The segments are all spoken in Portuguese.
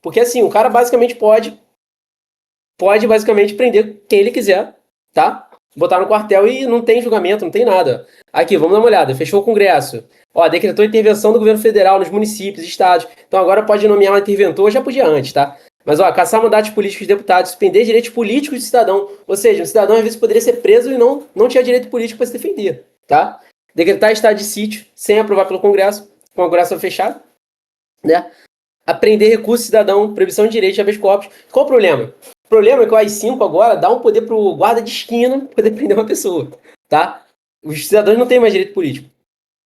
Porque assim, o cara basicamente pode basicamente prender quem ele quiser, tá? Botar no quartel e não tem julgamento, não tem nada. Aqui, vamos dar uma olhada. Fechou o Congresso. Ó, decretou intervenção do governo federal nos municípios, estados. Então agora pode nomear um interventor, já podia antes, tá? Mas, ó, caçar mandatos políticos de deputados, suspender direitos políticos do cidadão. Ou seja, o cidadão às vezes poderia ser preso e não tinha direito político para se defender, tá? Decretar estado de sítio sem aprovar pelo Congresso, com o Congresso fechado, né? Apreender recurso cidadão, proibição de direitos de habeas corpus. Qual o problema? O problema é que o AI-5 agora dá um poder pro guarda de esquina poder prender uma pessoa, tá? Os cidadãos não têm mais direito político.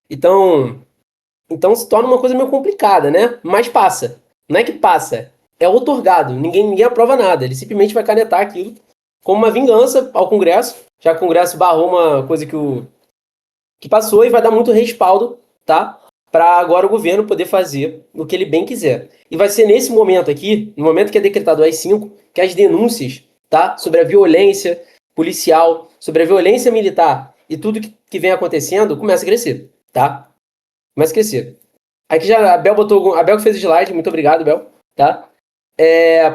Então se torna uma coisa meio complicada, né? Mas passa. Não é que passa, é outorgado. Ninguém aprova nada. Ele simplesmente vai canetar aquilo como uma vingança ao Congresso, já que o Congresso barrou uma coisa que passou e vai dar muito respaldo, tá? Para agora o governo poder fazer o que ele bem quiser. E vai ser nesse momento aqui, no momento que é decretado o AI-5, que as denúncias, tá? Sobre a violência policial, sobre a violência militar e tudo que vem acontecendo, começa a crescer, tá? Começa a crescer. Aqui já a Bel botou. A Bel que fez o slide, muito obrigado, Bel. Tá?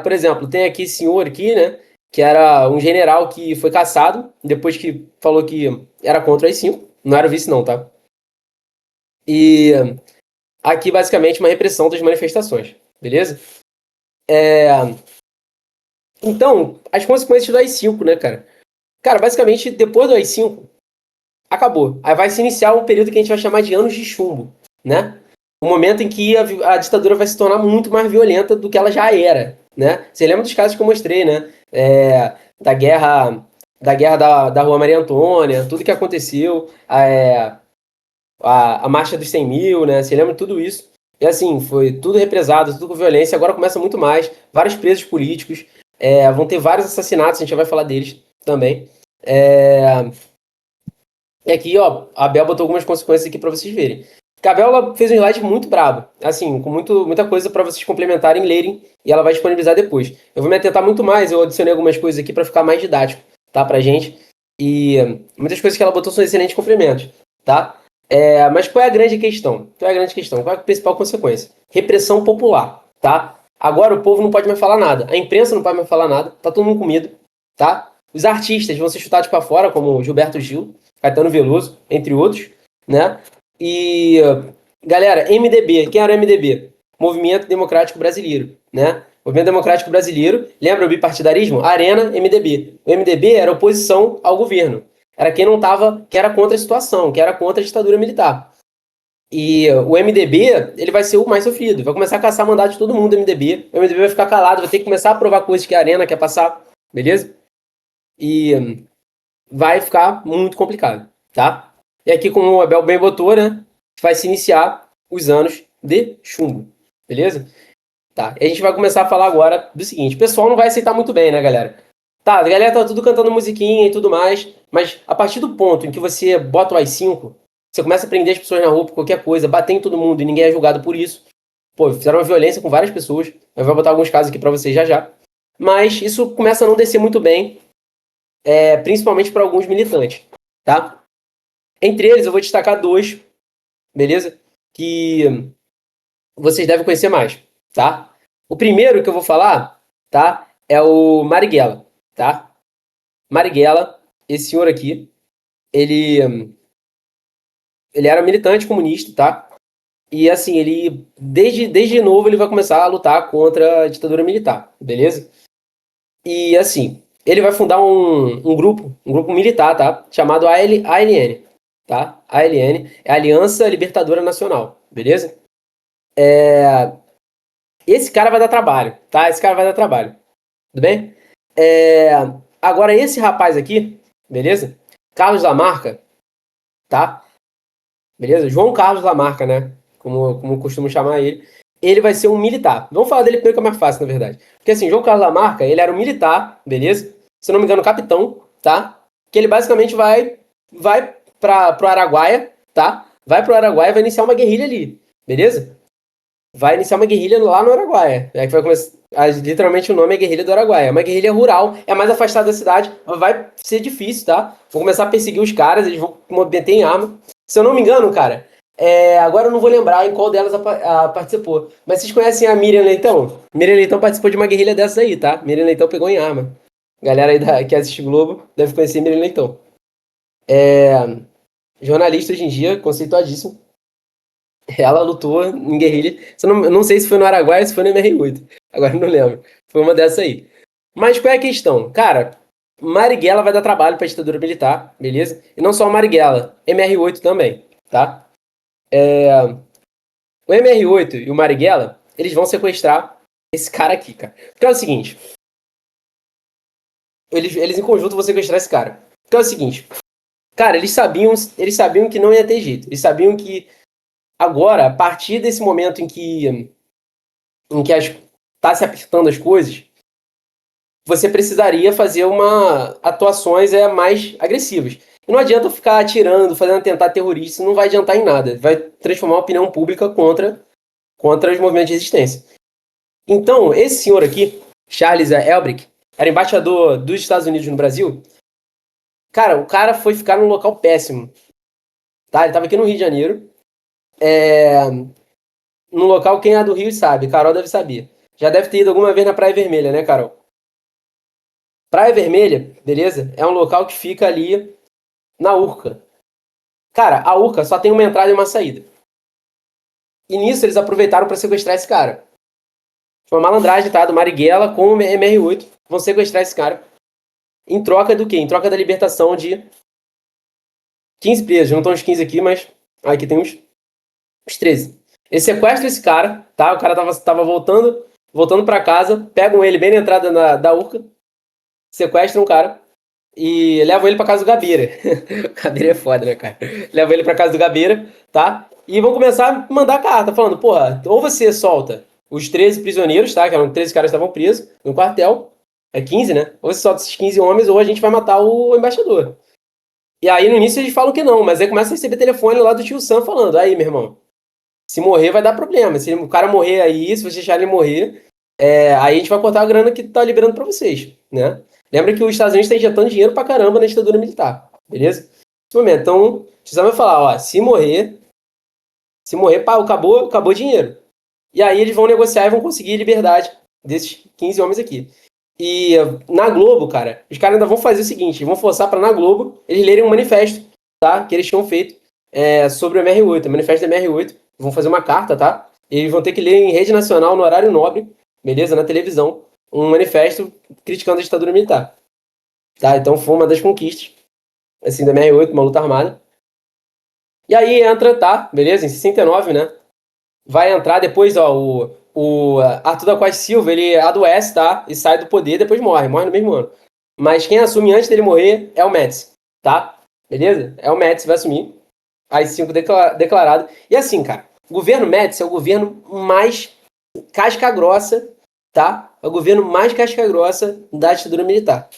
Por exemplo, tem aqui esse senhor aqui, né? Que era um general que foi cassado, depois que falou que era contra o AI-5. Não era o vice, não, tá? E aqui, basicamente, uma repressão das manifestações, beleza? Então, as consequências do AI-5, né, cara? Cara, basicamente, depois do AI-5, acabou. Aí vai se iniciar um período que a gente vai chamar de anos de chumbo, né? Um momento em que a ditadura vai se tornar muito mais violenta do que ela já era, né? Você lembra dos casos que eu mostrei, né? Da guerra da Rua Maria Antônia, tudo que aconteceu, a Marcha dos 100 mil, né? Você lembra de tudo isso? E assim, foi tudo represado, tudo com violência. Agora começa muito mais, vários presos políticos, vão ter vários assassinatos, a gente já vai falar deles também. E aqui, ó, a Bel botou algumas consequências aqui para vocês verem. A Bel ela fez um slide muito brabo, assim, com muita coisa para vocês complementarem, lerem, e ela vai disponibilizar depois. Eu vou me atentar muito mais, eu adicionei algumas coisas aqui para ficar mais didático, tá, pra gente. E muitas coisas que ela botou são excelentes complementos, tá? Mas qual é a grande questão? Qual é a principal consequência? Repressão popular, tá? Agora o povo não pode mais falar nada, a imprensa não pode mais falar nada, tá todo mundo com medo, tá? Os artistas vão ser chutados para fora, como Gilberto Gil, Caetano Veloso, entre outros, né? E, galera, MDB, quem era o MDB? Movimento Democrático Brasileiro, né? Movimento Democrático Brasileiro, lembra o bipartidarismo? Arena, MDB. O MDB era oposição ao governo. Era quem não tava, que era contra a situação, que era contra a ditadura militar. E o MDB, ele vai ser o mais sofrido. Vai começar a caçar mandato de todo mundo do MDB. O MDB vai ficar calado, vai ter que começar a aprovar coisas que a Arena quer passar, beleza? E vai ficar muito complicado, tá? E aqui, como o Abel bem botou, né? Vai se iniciar os anos de chumbo, beleza? Tá, e a gente vai começar a falar agora do seguinte. O pessoal não vai aceitar muito bem, né, galera? Tá, a galera tá tudo cantando musiquinha e tudo mais, mas a partir do ponto em que você bota o AI-5, você começa a prender as pessoas na rua por qualquer coisa, bater em todo mundo e ninguém é julgado por isso. Pô, fizeram uma violência com várias pessoas. Eu vou botar alguns casos aqui pra vocês já já. Mas isso começa a não descer muito bem, principalmente para alguns militantes, tá? Entre eles, eu vou destacar dois, beleza? Que vocês devem conhecer mais, tá? O primeiro que eu vou falar, tá? É o Marighella, tá? Marighella, esse senhor aqui, ele era militante comunista, tá? E assim, ele, desde novo, ele vai começar a lutar contra a ditadura militar, beleza? E assim, ele vai fundar um grupo militar, tá? Chamado ALN, tá? ALN é Aliança Libertadora Nacional, beleza? Esse cara vai dar trabalho, tá? Esse cara vai dar trabalho, tudo bem? Agora esse rapaz aqui, beleza? Carlos Lamarca, tá? Beleza? João Carlos Lamarca, né? Como costumo chamar ele. Ele vai ser um militar. Vamos falar dele primeiro que é mais fácil, na verdade. Porque assim, João Carlos Lamarca, ele era um militar, beleza? Se não me engano, capitão, tá? Que ele basicamente vai pro Araguaia, tá? Vai pro Araguaia e vai iniciar uma guerrilha ali, beleza? Vai iniciar uma guerrilha lá no Araguaia. Que vai começar, literalmente o nome é Guerrilha do Araguaia. É uma guerrilha rural, é mais afastada da cidade, vai ser difícil, tá? Vão começar a perseguir os caras, eles vão meter em arma. Se eu não me engano, cara, Agora eu não vou lembrar em qual delas participou. Mas vocês conhecem a Miriam Leitão? Miriam Leitão participou de uma guerrilha dessas aí, tá? Miriam Leitão pegou em arma. Galera aí que assiste Globo deve conhecer Miriam Leitão. Jornalista hoje em dia, conceituadíssimo. Ela lutou em guerrilha. Eu não sei se foi no Araguaia ou se foi no MR8. Agora eu não lembro. Foi uma dessas aí. Mas qual é a questão? Cara, Marighella vai dar trabalho pra ditadura militar, beleza? E não só Marighella, MR8 também, tá? O MR8 e o Marighella, eles vão sequestrar esse cara aqui, cara. Porque é o seguinte, eles em conjunto vão sequestrar esse cara. Porque é o seguinte, cara, eles sabiam que não ia ter jeito. Eles sabiam que agora, a partir desse momento em que tá se apertando as coisas, você precisaria fazer atuações mais agressivas. E não adianta ficar atirando, fazendo atentado terrorista, isso não vai adiantar em nada. Vai transformar a opinião pública contra os movimentos de resistência. Então, esse senhor aqui, Charles Elbrick, era embaixador dos Estados Unidos no Brasil. Cara, o cara foi ficar num local péssimo. Tá? Ele estava aqui no Rio de Janeiro. Num local, quem é do Rio sabe. Carol deve saber. Já deve ter ido alguma vez na Praia Vermelha, né, Carol? Praia Vermelha, beleza? É um local que fica ali na Urca. Cara, a Urca só tem uma entrada e uma saída. E nisso eles aproveitaram para sequestrar esse cara. Foi uma malandragem, tá? Do Marighella com o MR8. Vão sequestrar esse cara. Em troca do quê? Em troca da libertação de 15 presos. Não estão os 15 aqui, mas aqui tem uns 13. Eles sequestram esse cara, tá? O cara tava voltando para casa, pegam ele bem na entrada da Urca, sequestram o cara e levam ele para casa do Gabeira. O Gabeira é foda, né, cara? Levam ele para casa do Gabeira, tá? E vão começar a mandar carta, falando, porra, ou você solta os 13 prisioneiros, tá? Que eram 13 caras que estavam presos no quartel. É 15, né? Ou você solta esses 15 homens, ou a gente vai matar o embaixador. E aí, no início, eles falam que não, mas aí começa a receber telefone lá do tio Sam falando, aí, meu irmão, se morrer vai dar problema. Se o cara morrer aí, se você deixar ele morrer, aí a gente vai cortar a grana que tá liberando pra vocês, né? Lembra que os Estados Unidos estão injetando dinheiro pra caramba na ditadura militar, beleza? Nesse momento, então, o tio Sam vai falar, ó, se morrer, pá, acabou o dinheiro. E aí eles vão negociar e vão conseguir liberdade desses 15 homens aqui. E na Globo, cara, os caras ainda vão fazer o seguinte, vão forçar para na Globo eles lerem um manifesto, tá? Que eles tinham feito sobre o MR8, o manifesto do MR8. Vão fazer uma carta, tá? E eles vão ter que ler em rede nacional, no horário nobre, beleza? Na televisão, um manifesto criticando a ditadura militar. Tá? Então foi uma das conquistas, assim, da MR8, uma luta armada. E aí entra, tá? Beleza? Em 69, né? Vai entrar depois, ó, o Arthur da Costa Silva, ele adoece, tá? E sai do poder, depois morre no mesmo ano. Mas quem assume antes dele morrer é o Médici, tá? Beleza? É o Médici que vai assumir. As 5 declarado. E assim, cara, o governo Médici é o governo mais casca grossa, tá? É o governo mais casca grossa da ditadura militar.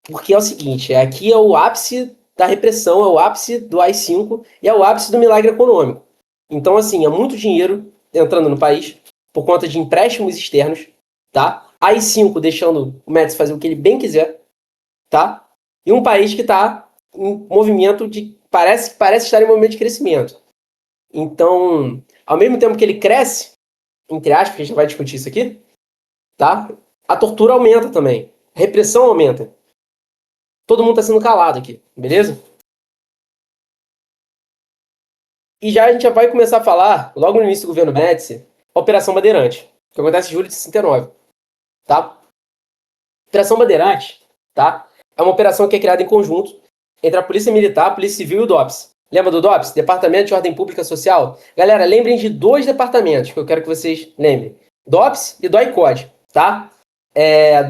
Porque é o seguinte, aqui é o ápice da repressão, é o ápice do AI-5 e é o ápice do milagre econômico. Então, assim, é muito dinheiro entrando no país por conta de empréstimos externos, tá? AI-5 deixando o Médici fazer o que ele bem quiser, tá? E um país que está em movimento parece estar em movimento de crescimento. Então, ao mesmo tempo que ele cresce, entre aspas, a gente vai discutir isso aqui, tá? A tortura aumenta também, a repressão aumenta. Todo mundo está sendo calado aqui, beleza? E já a gente já vai começar a falar, logo no início do governo Médici, a Operação Bandeirante, que acontece em julho de 69, tá? Operação Bandeirante, tá? É uma operação que é criada em conjunto entre a Polícia Militar, a Polícia Civil e o DOPS. Lembra do DOPS? Departamento de Ordem Pública Social? Galera, lembrem de 2 departamentos que eu quero que vocês lembrem. DOPS e DOI-CODE, tá?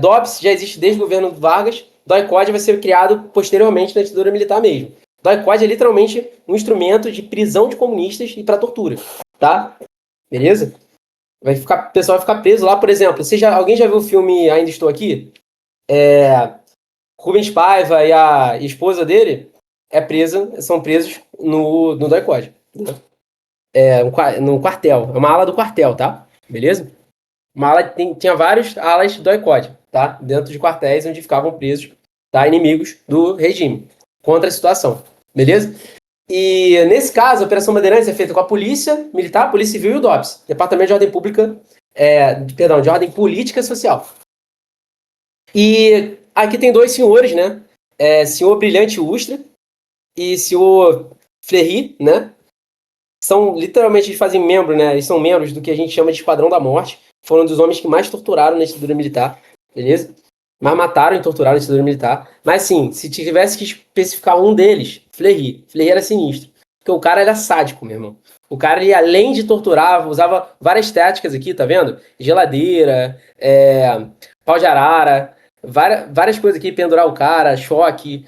DOPS já existe desde o governo Vargas, DOI-CODE vai ser criado posteriormente na ditadura militar mesmo. DOI-CODE é literalmente um instrumento de prisão de comunistas e para tortura, tá? Beleza? O pessoal vai ficar preso lá, por exemplo. Alguém já viu o filme Ainda Estou Aqui? Rubens Paiva e a esposa dele são presos no DOI-CODE. No quartel. É uma ala do quartel, tá? Beleza? Uma ala tinha vários alas do DOI-CODE, tá? Dentro de quartéis onde ficavam presos, tá? Inimigos do regime. Contra a situação. Beleza? E nesse caso, a Operação Bandeirantes é feita com a Polícia Militar, Polícia Civil e o DOPS, Departamento de Ordem Pública, de Ordem Política e Social. E aqui tem dois senhores, né? Senhor Brilhante Ustra e senhor Fleury, né? São, literalmente, eles fazem membro, né? Eles são membros do que a gente chama de Esquadrão da Morte. Foram um dos homens que mais torturaram na ditadura militar, beleza? Mas mataram e torturaram na ditadura militar. Mas, sim, se tivesse que especificar um deles, Fleury. Fleury era sinistro. Porque o cara era sádico, meu irmão. O cara, ele, além de torturar, usava várias táticas aqui, tá vendo? Geladeira, pau de arara, várias coisas aqui, pendurar o cara, choque,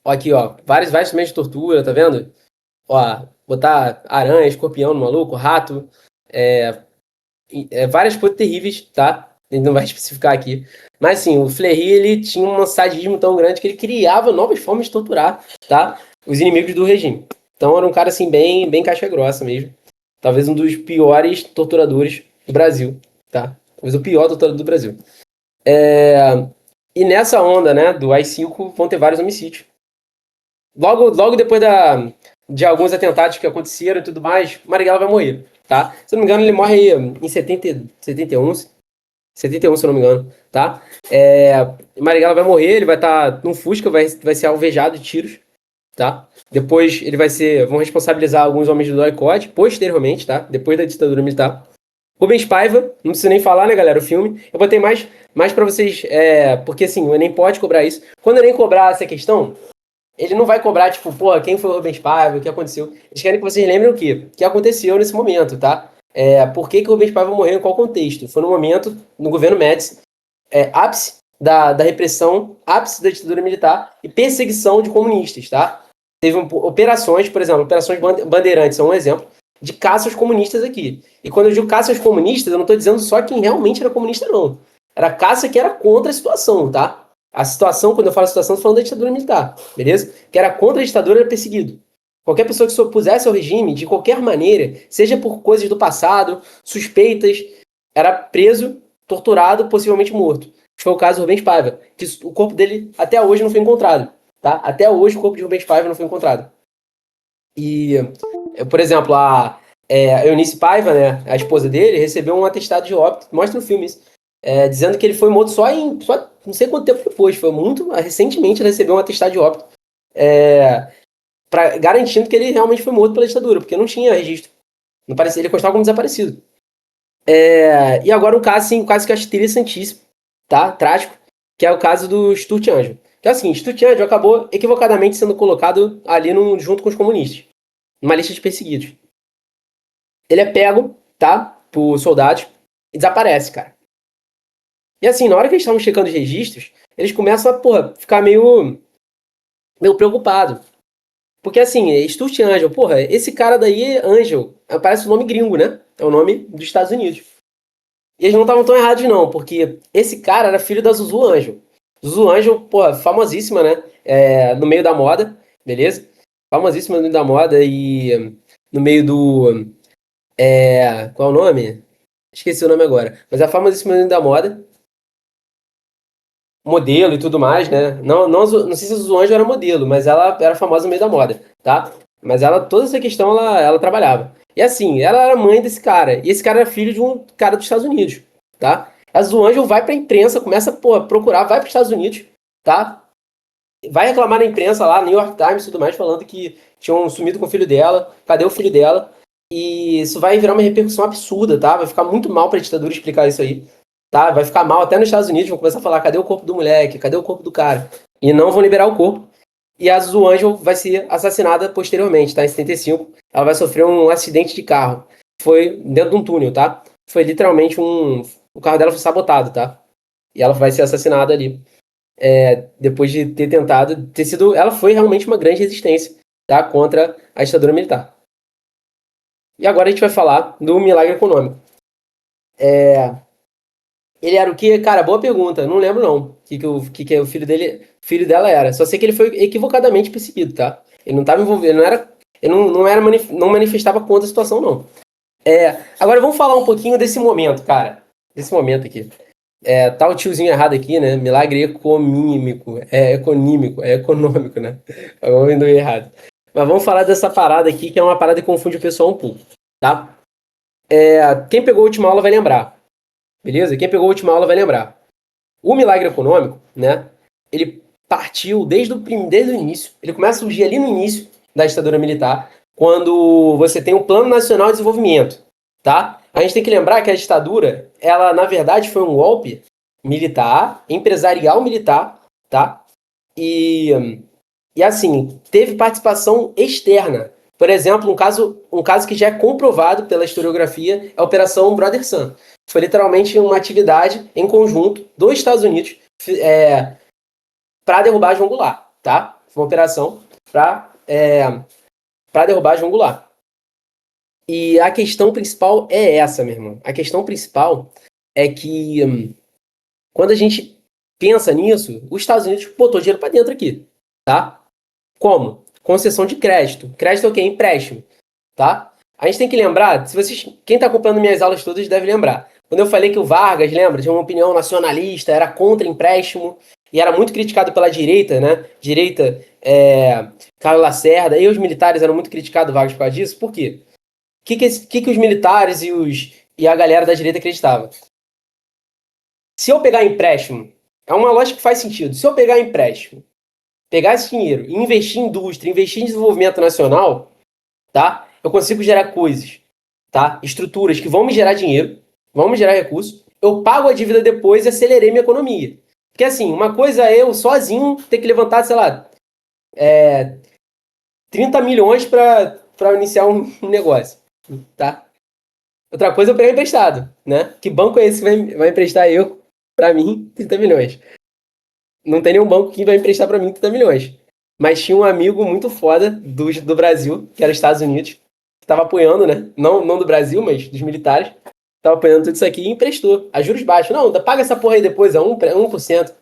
aqui, ó, vários instrumentos de tortura, tá vendo? Ó, botar aranha, escorpião no maluco, rato, várias coisas terríveis, tá? Ele não vai especificar aqui. Mas sim, o Fleury, ele tinha um sadismo tão grande que ele criava novas formas de torturar, tá? Os inimigos do regime. Então era um cara, assim, bem caixa grossa mesmo. Talvez um dos piores torturadores do Brasil, tá? Talvez o pior torturador do Brasil. E nessa onda, né, do AI-5 vão ter vários homicídios. Logo depois de alguns atentados que aconteceram e tudo mais, Marighella vai morrer, tá? Se eu não me engano, ele morre em 71, se eu não me engano, tá? Marighella vai morrer, ele vai estar num Fusca, vai ser alvejado de tiros, tá? Depois vão responsabilizar alguns homens do boicote, posteriormente, tá? Depois da ditadura militar. Rubens Paiva, não preciso nem falar, né, galera, o filme. Eu botei mais pra vocês, porque assim, o Enem pode cobrar isso. Quando o Enem cobrar essa questão, ele não vai cobrar, tipo, porra, quem foi o Rubens Paiva, o que aconteceu. Eles querem que vocês lembrem o quê? O que aconteceu nesse momento, tá? Por que o Rubens Paiva morreu, em qual contexto? Foi no momento, no governo Médici, ápice da repressão, ápice da ditadura militar e perseguição de comunistas, tá? Teve operações, por exemplo, operações Bandeirantes, são um exemplo, de caça aos comunistas aqui. E quando eu digo caça aos comunistas, eu não estou dizendo só quem realmente era comunista, não. Era caça que era contra a situação, tá? A situação, quando eu falo situação, estou falando da ditadura militar, beleza? Que era contra a ditadura, era perseguido. Qualquer pessoa que se opusesse ao regime, de qualquer maneira, seja por coisas do passado, suspeitas, era preso, torturado, possivelmente morto. Foi o caso do Rubens Paiva, que o corpo dele até hoje não foi encontrado, tá? Até hoje o corpo de Rubens Paiva não foi encontrado. E, por exemplo, a Eunice Paiva, né, a esposa dele, recebeu um atestado de óbito, mostra no filme isso, dizendo que ele foi morto só não sei quanto tempo depois, foi muito recentemente ele recebeu um atestado de óbito, garantindo que ele realmente foi morto pela ditadura, porque não tinha registro. Não parecia, ele constava como desaparecido. E agora um caso que eu acho interessantíssimo, tá? Trágico, que é o caso do Stuart Angel. Que é o seguinte, Stuart Angel acabou equivocadamente sendo colocado ali junto com os comunistas, numa lista de perseguidos. Ele é pego, tá? Por soldados e desaparece, cara. E assim, na hora que eles estavam checando os registros, eles começam a, ficar meio preocupado. Porque assim, Stuart Angel, esse cara daí, Angel, parece um nome gringo, né? É o nome dos Estados Unidos. E eles não estavam tão errados, não, porque esse cara era filho da Zuzu Angel. Zuzu Angel, famosíssima, né? No meio da moda, beleza? Famosíssima no meio da moda e no meio do. Qual é o nome? Esqueci o nome agora. Mas é famosíssima no meio da moda. Modelo e tudo mais, né? Não sei se a Zuzu Angel era modelo, mas ela era famosa no meio da moda, tá? Mas ela, toda essa questão, ela trabalhava. E assim, ela era mãe desse cara. E esse cara era filho de um cara dos Estados Unidos, tá? A Zuzu Angel vai pra imprensa, começa a procurar, vai pros Estados Unidos, tá? Vai reclamar na imprensa lá, New York Times e tudo mais, falando que tinham sumido com o filho dela. Cadê o filho dela? E isso vai virar uma repercussão absurda, tá? Vai ficar muito mal pra ditadura explicar isso aí. Tá? Vai ficar mal até nos Estados Unidos, vão começar a falar, cadê o corpo do moleque? Cadê o corpo do cara? E não vão liberar o corpo. E a Zuzu Angel vai ser assassinada posteriormente, tá? Em 75, ela vai sofrer um acidente de carro. Foi dentro de um túnel, tá? Foi literalmente o carro dela foi sabotado, tá? E ela vai ser assassinada ali. Depois de ter sido... Ela foi realmente uma grande resistência, tá? Contra a ditadura militar. E agora a gente vai falar do milagre econômico. Ele era o quê? Cara, boa pergunta. Não lembro, não. O que o filho dela era. Só sei que ele foi equivocadamente perseguido, tá? Ele não estava envolvido, não manifestava contra a situação, não. Agora vamos falar um pouquinho desse momento, cara. Desse momento aqui. Tá o tiozinho errado aqui, né? Milagre econímico. É econômico, é econômico, né? Eu indo errado. Mas vamos falar dessa parada aqui, que é uma parada que confunde o pessoal um pouco, tá? Quem pegou a última aula vai lembrar, beleza? Quem pegou a última aula vai lembrar. O milagre econômico, né? Ele partiu desde o início. Ele começa a surgir ali no início da ditadura militar, quando você tem o Plano Nacional de Desenvolvimento, tá? A gente tem que lembrar que a ditadura, ela na verdade foi um golpe militar, empresarial militar, tá? E assim, teve participação externa. Por exemplo, um caso que já é comprovado pela historiografia é a Operação Brother Sun. Foi literalmente uma atividade em conjunto dos Estados Unidos para derrubar João Goulart, tá? Foi uma operação para derrubar João Goulart. E a questão principal é essa, meu irmão. A questão principal é que quando a gente pensa nisso, os Estados Unidos botou dinheiro para dentro aqui, tá? Como? Concessão de crédito. Crédito é o quê? Empréstimo, tá? A gente tem que lembrar, quem está acompanhando minhas aulas todas deve lembrar. Quando eu falei que o Vargas, lembra, tinha uma opinião nacionalista, era contra empréstimo e era muito criticado pela direita, né? Direita, Carlos Lacerda, e os militares eram muito criticados, Vargas, por causa disso. Por quê? O que os militares e a galera da direita acreditavam? Se eu pegar empréstimo, é uma lógica que faz sentido. Se eu pegar empréstimo, pegar esse dinheiro e investir em indústria, investir em desenvolvimento nacional, tá? Eu consigo gerar coisas, tá? Estruturas que vão me gerar dinheiro, vão me gerar recursos. Eu pago a dívida depois e acelerei minha economia. Porque assim, uma coisa é eu sozinho ter que levantar, sei lá, 30 milhões para iniciar um negócio, tá? Outra coisa é eu pegar emprestado, né? Que banco é esse que vai emprestar para mim, 30 milhões? Não tem nenhum banco que vai emprestar para mim 30 milhões. Mas tinha um amigo muito foda do Brasil, que era os Estados Unidos, que estava apoiando, né? Não do Brasil, mas dos militares. Estava apoiando tudo isso aqui e emprestou. A juros baixos. Não, paga essa porra aí depois, é 1%.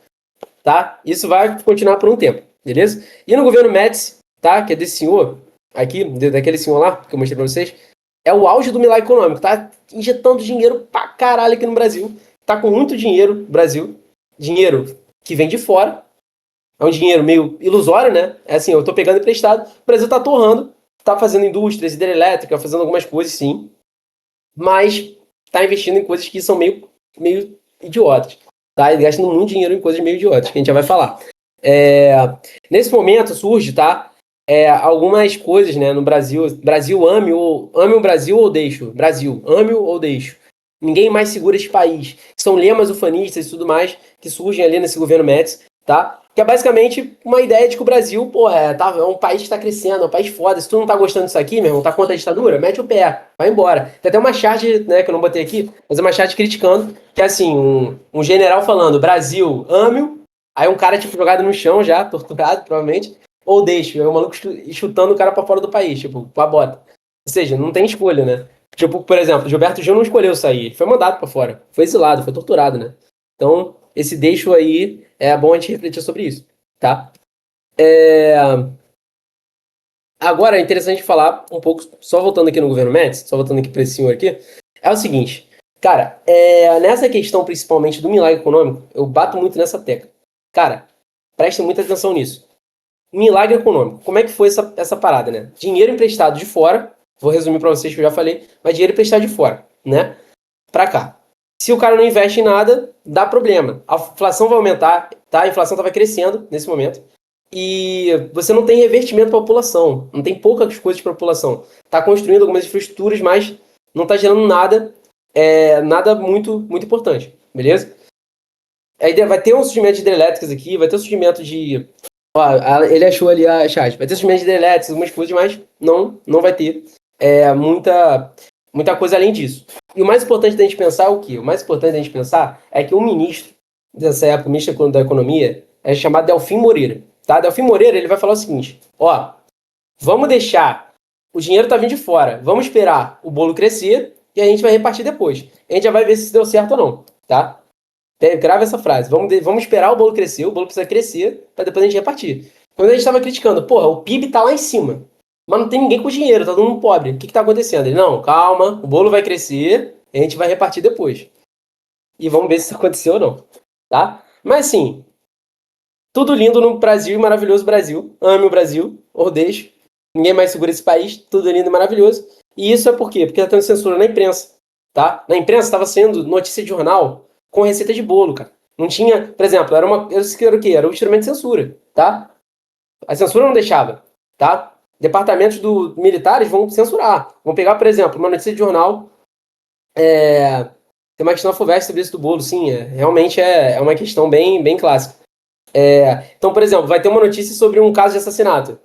Tá? Isso vai continuar por um tempo, beleza? E no governo Médici, tá? Que é desse senhor aqui, daquele senhor lá, que eu mostrei pra vocês, é o auge do milagre econômico. Tá injetando dinheiro pra caralho aqui no Brasil. Tá com muito dinheiro no Brasil. Dinheiro que vem de fora. É um dinheiro meio ilusório, né? É assim, eu tô pegando emprestado, o Brasil tá torrando, tá fazendo indústrias, hidrelétrica, fazendo algumas coisas, sim, mas tá investindo em coisas que são meio idiotas, tá? E gastando muito dinheiro em coisas meio idiotas, que a gente já vai falar. Nesse momento surge, tá? Algumas coisas, né, no Brasil. Brasil ame o Brasil ou deixo? Brasil, ame ou deixo? Ninguém mais segura esse país. São lemas ufanistas e tudo mais que surgem ali nesse governo Médici, tá? Que é basicamente uma ideia de que o Brasil, porra, é um país que está crescendo, é um país foda. Se tu não tá gostando disso aqui, meu irmão, tá contra a ditadura, mete o pé, vai embora. Tem até uma charge, né, que eu não botei aqui, mas é uma charge criticando, que é assim, um general falando, Brasil, ame-o, aí um cara, tipo, jogado no chão já, torturado, provavelmente, ou deixa, é um maluco chutando o cara pra fora do país, tipo, com a bota. Ou seja, não tem escolha, né? Tipo, por exemplo, Gilberto Gil não escolheu sair, ele foi mandado pra fora, foi exilado, foi torturado, né? Então, esse deixo aí, é bom a gente refletir sobre isso, tá? Agora, é interessante falar um pouco, só voltando aqui no governo Médici, só voltando aqui para esse senhor aqui, é o seguinte, cara, nessa questão principalmente do milagre econômico, eu bato muito nessa tecla. Cara, prestem muita atenção nisso. Milagre econômico, como é que foi essa parada, né? Dinheiro emprestado de fora, vou resumir para vocês que eu já falei, mas dinheiro emprestado de fora, né? Pra cá. Se o cara não investe em nada, dá problema. A inflação vai aumentar, tá? A inflação estava crescendo nesse momento. E você não tem revertimento para a população. Não tem poucas coisas para a população. Está construindo algumas infraestruturas, mas não está gerando nada muito, muito importante. Beleza? A ideia vai ter um surgimento de hidrelétricas aqui, vai ter um surgimento de. Ó, ele achou ali a chat. Vai ter surgimento de hidrelétricas, algumas coisas, mas não vai ter muita coisa além disso. E o mais importante da gente pensar é o quê? O mais importante da gente pensar é que o ministro dessa época, o ministro da Economia, é chamado Delfim Moreira. Tá? Delfim Moreira, ele vai falar o seguinte, ó, vamos deixar, o dinheiro tá vindo de fora, vamos esperar o bolo crescer e a gente vai repartir depois. A gente já vai ver se deu certo ou não, tá? Grava essa frase, vamos esperar o bolo crescer, o bolo precisa crescer para depois a gente repartir. Quando a gente estava criticando, porra, o PIB tá lá em cima, mas não tem ninguém com dinheiro, tá todo mundo pobre. O que tá acontecendo? Ele, não, calma, o bolo vai crescer e a gente vai repartir depois. e vamos ver se isso aconteceu ou não, tá? Mas assim, tudo lindo no Brasil e maravilhoso Brasil. Ame o Brasil, ou deixo. Ninguém mais segura esse país, tudo lindo e maravilhoso. E isso é por quê? Porque tá tendo censura na imprensa, tá? Na imprensa estava sendo notícia de jornal com receita de bolo, cara. Não tinha, por exemplo, era o quê? Era o instrumento de censura, tá? A censura não deixava, tá? Departamentos militares vão censurar. Vão pegar, por exemplo, uma notícia de jornal. Tem uma questão FUVEST sobre isso do bolo, sim. Realmente é uma questão bem, bem clássica. Então, por exemplo, vai ter uma notícia sobre um caso de assassinato.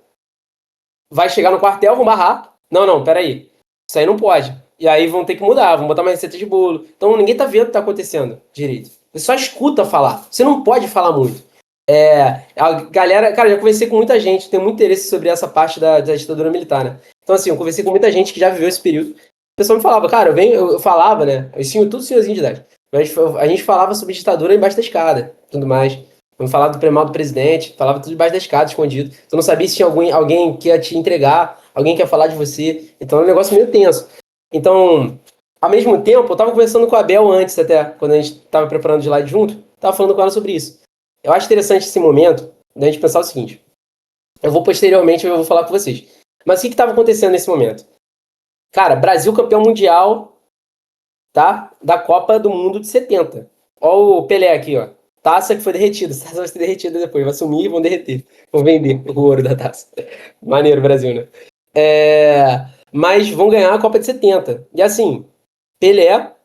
Vai chegar no quartel, vão barrar. Não, não, peraí. Isso aí não pode. E aí vão ter que mudar, vão botar uma receita de bolo. Então ninguém tá vendo o que tá acontecendo direito. Você só escuta falar. Você não pode falar muito. A galera, cara, já conversei com muita gente, tem muito interesse sobre essa parte da ditadura militar, né? Então, assim, eu conversei com muita gente que já viveu esse período. O pessoal me falava, cara, eu falava, né? Eu tinha tudo senhorzinho de idade. Mas a gente falava sobre ditadura embaixo da escada, tudo mais. Quando falava do mal do presidente, falava tudo debaixo da escada, escondido. Você não sabia se tinha alguém que ia te entregar, alguém que ia falar de você. Então era um negócio meio tenso. Então, ao mesmo tempo, eu tava conversando com a Bel antes, até, quando a gente tava preparando de slide junto, tava falando com ela sobre isso. Eu acho interessante esse momento da gente pensar o seguinte. Posteriormente, eu vou falar com vocês. Mas o que estava acontecendo nesse momento? Cara, Brasil campeão mundial, tá? Da Copa do Mundo de 70. Ó o Pelé aqui, ó. Taça que foi derretida. Essa taça vai ser derretida depois. Vai sumir e vão derreter. Vão vender o ouro da taça. Maneiro, Brasil, né? Mas vão ganhar a Copa de 70. E assim, Pelé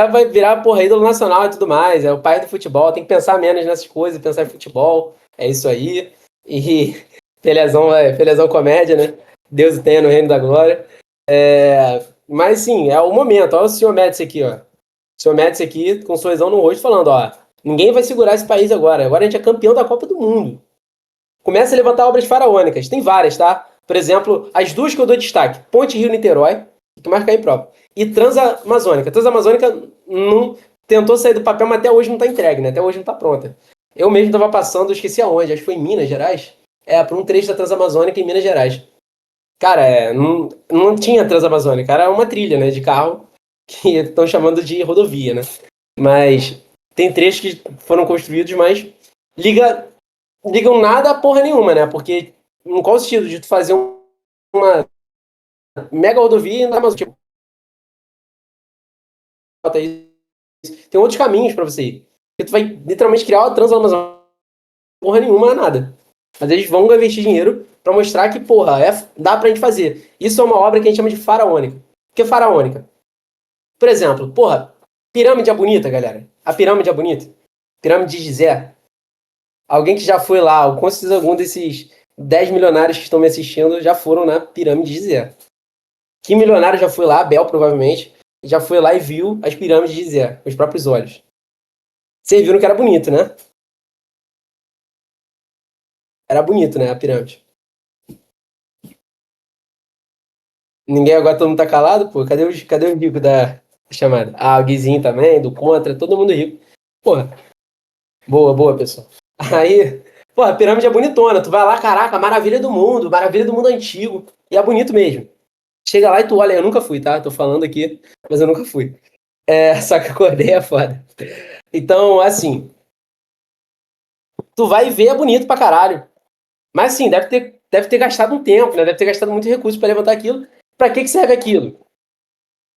vai virar, porra, ídolo nacional e tudo mais. É o pai do futebol. Tem que pensar menos nessas coisas, pensar em futebol. É isso aí. E Pelézão comédia, né? Deus o tenha no reino da glória. Mas sim, é o momento. Olha o senhor Médici aqui, ó. O senhor Médici aqui, com um sorrisão no rosto, falando, ó. Ninguém vai segurar esse país agora. Agora a gente é campeão da Copa do Mundo. Começa a levantar obras faraônicas. Tem várias, tá? Por exemplo, as duas que eu dou destaque. Ponte Rio-Niterói, que marca aí próprio. E Transamazônica. Transamazônica não tentou sair do papel, mas até hoje não está entregue, né? Até hoje não está pronta. Eu mesmo estava passando, esqueci aonde, acho que foi em Minas Gerais. Por um trecho da Transamazônica em Minas Gerais. Cara, não tinha Transamazônica, era uma trilha, né, de carro, que estão chamando de rodovia, né? Mas tem trechos que foram construídos, mas ligam nada a porra nenhuma, né? Porque qual o sentido de tu fazer uma mega rodovia na Amazônia? Tipo, tem outros caminhos para você ir. Porque tu vai literalmente criar uma Transamazônica, porra nenhuma, nada. Mas eles vão investir dinheiro para mostrar que, porra, dá pra gente fazer. Isso é uma obra que a gente chama de faraônica. Por que faraônica? Por exemplo, porra, pirâmide é bonita, galera. A pirâmide é bonita. Pirâmide de Gizé. Alguém que já foi lá, ou com certeza algum desses 10 milionários que estão me assistindo já foram na pirâmide de Gizé. Que milionário já foi lá, Abel provavelmente, já foi lá e viu as pirâmides de Gizé, com os próprios olhos. Vocês viram que era bonito, né? Era bonito, né, a pirâmide. Ninguém agora, todo mundo tá calado, pô. Cadê o rico da chamada? Ah, o Guizinho também, do Contra, todo mundo rico. Porra, boa, boa, pessoal. Aí, pô, a pirâmide é bonitona. Tu vai lá, caraca, maravilha do mundo antigo. E é bonito mesmo. Chega lá e tu olha, eu nunca fui, tá? Tô falando aqui, mas eu nunca fui. Só que acordei é foda. Então, assim, tu vai ver, é bonito pra caralho. Mas assim, deve ter gastado um tempo, né? Deve ter gastado muito recurso pra levantar aquilo. Pra que serve aquilo?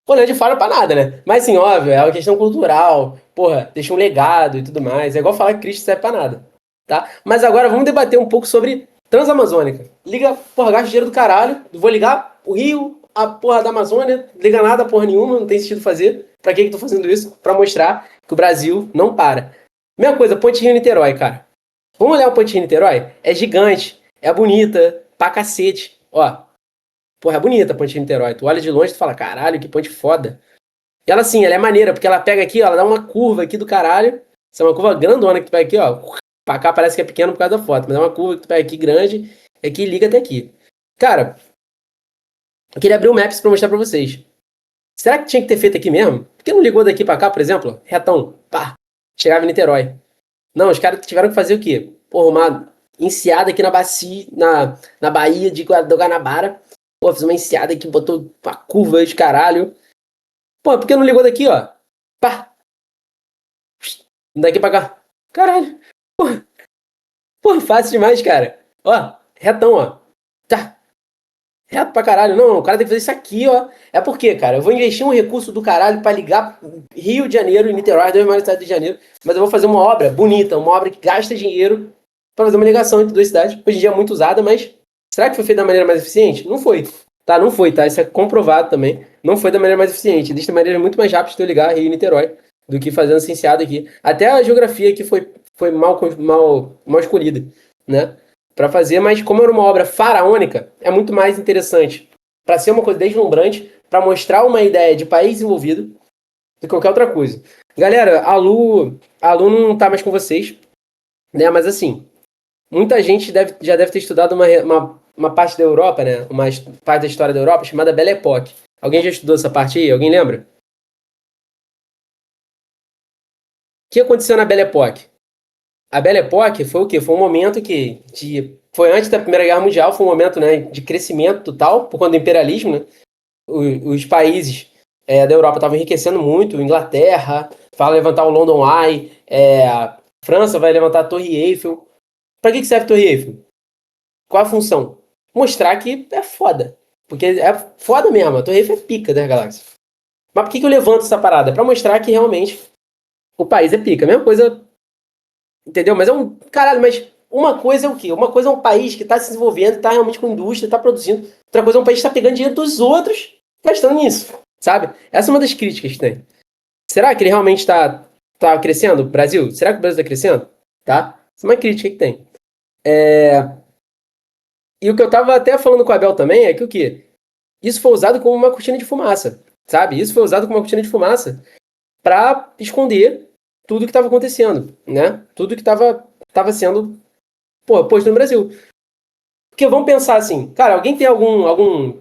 Pô, não é de fora pra nada, né? Mas assim, óbvio, é uma questão cultural. Porra, deixa um legado e tudo mais. É igual falar que Cristo serve pra nada. Tá? Mas agora vamos debater um pouco sobre Transamazônica. Liga, porra, gasta dinheiro do caralho. Vou ligar o Rio, a porra da Amazônia. Liga nada, porra nenhuma, não tem sentido fazer. Pra que tô fazendo isso? Pra mostrar que o Brasil não para. Mesma coisa, Ponte Rio-Niterói, cara. Vamos olhar o Ponte Rio-Niterói? É gigante, é bonita, pra cacete. Ó, porra, é bonita a Ponte Niterói. Tu olha de longe e fala, caralho, que ponte foda. E ela, assim, ela é maneira, porque ela pega aqui, ó, ela dá uma curva aqui do caralho. Essa é uma curva grandona que tu pega aqui, ó. Pra cá parece que é pequeno por causa da foto, mas é uma curva que tu pega aqui grande e que liga até aqui. Cara, eu queria abrir o Maps pra mostrar pra vocês. Será que tinha que ter feito aqui mesmo? Por que não ligou daqui pra cá, por exemplo? Retão, pá, chegava em Niterói. Não, os caras tiveram que fazer o quê? Porra, uma enseada aqui na bacia, na Baía do Guanabara. Pô, fiz uma enseada aqui, botou uma curva aí de caralho. Pô, por que não ligou daqui, ó? Pá! Daqui pra cá. Caralho. Pô, fácil demais, cara. Ó, retão, ó. Tá. Reto pra caralho. Não, o cara tem que fazer isso aqui, ó. É porque, cara, eu vou investir um recurso do caralho pra ligar Rio de Janeiro e Niterói, dois maiores estados de Janeiro. Mas eu vou fazer uma obra bonita, uma obra que gasta dinheiro pra fazer uma ligação entre duas cidades. Hoje em dia é muito usada, mas será que foi feito da maneira mais eficiente? Não foi. Tá, não foi, tá? Isso é comprovado também. Não foi da maneira mais eficiente. Existe maneira muito mais rápida de eu ligar Rio e Niterói do que fazendo ciênciado aqui. Até a geografia aqui foi mal escolhida, né? Para fazer, mas como era uma obra faraônica, é muito mais interessante para ser uma coisa deslumbrante, para mostrar uma ideia de país desenvolvido do que qualquer outra coisa. Galera, a Lu não tá mais com vocês, né? Mas assim, muita gente já deve ter estudado uma parte da Europa, né? Uma parte da história da Europa chamada Belle Époque. Alguém já estudou essa parte aí? Alguém lembra? O que aconteceu na Belle Époque? A Belle Époque foi o quê? Foi um momento foi antes da Primeira Guerra Mundial, foi um momento, né, de crescimento total, por conta do imperialismo, né? Os países da Europa estavam enriquecendo muito, Inglaterra vai levantar o London Eye, a França vai levantar a Torre Eiffel. Para que serve a Torre Eiffel? Qual a função? Mostrar que é foda. Porque é foda mesmo, a Torre Eiffel é pica das galáxias. Mas por que eu levanto essa parada? Para mostrar que realmente o país é pica. A mesma coisa. Entendeu? Mas é um. Caralho, mas uma coisa é o quê? Uma coisa é um país que está se desenvolvendo, está realmente com indústria, está produzindo. Outra coisa é um país que está pegando dinheiro dos outros gastando nisso. Sabe? Essa é uma das críticas que tem. Será que ele realmente tá crescendo? O Brasil? Será que o Brasil está crescendo? Tá? Essa é uma crítica que tem. E o que eu tava até falando com o Abel também é que o quê? Isso foi usado como uma cortina de fumaça. Sabe? Isso foi usado como uma cortina de fumaça para esconder tudo que estava acontecendo, né? Tudo que estava sendo posto no Brasil. Porque vamos pensar assim, cara, alguém tem algum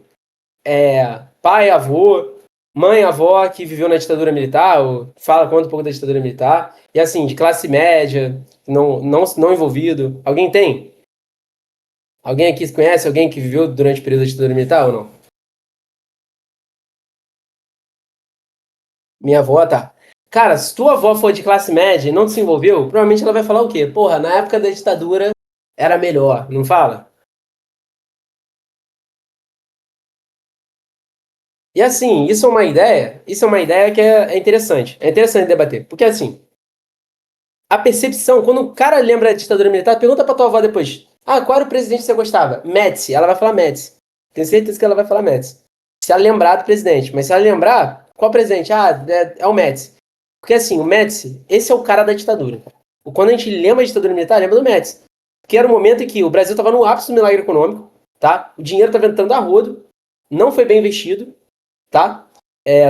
pai, avô, mãe, avó que viveu na ditadura militar, ou conta um pouco da ditadura militar, e assim, de classe média, não envolvido. Alguém tem? Alguém aqui conhece alguém que viveu durante o período da ditadura militar ou não? Minha avó, tá. Cara, se tua avó for de classe média e não se envolveu, provavelmente ela vai falar o quê? Porra, na época da ditadura era melhor, não fala? E assim, isso é uma ideia que é interessante. É interessante debater. Porque assim, a percepção, quando o cara lembra da ditadura militar, pergunta pra tua avó depois. Ah, qual era o presidente que você gostava? Médici. Ela vai falar Médici. Tenho certeza que ela vai falar Médici. Se ela lembrar do presidente. Mas se ela lembrar, qual presidente? Ah, é o Médici. Porque assim, o Médici, esse é o cara da ditadura. Quando a gente lembra da ditadura militar, lembra do Médici. Porque era o momento em que o Brasil estava no ápice do milagre econômico, tá? O dinheiro estava entrando a rodo, não foi bem investido, tá?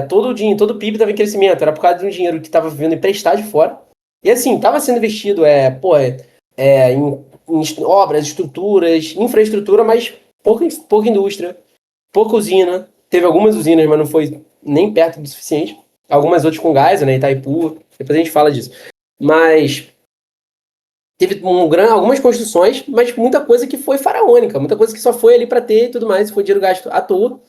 Todo o dinheiro, todo o PIB estava em crescimento, era por causa de um dinheiro que estava vindo emprestado de fora. E assim, estava sendo investido em obras, estruturas, infraestrutura, mas pouca indústria, pouca usina. Teve algumas usinas, mas não foi nem perto do suficiente. Algumas outras com gás, né? Itaipu, depois a gente fala disso. Mas teve algumas construções, mas muita coisa que foi faraônica, muita coisa que só foi ali para ter e tudo mais, foi dinheiro gasto à toa.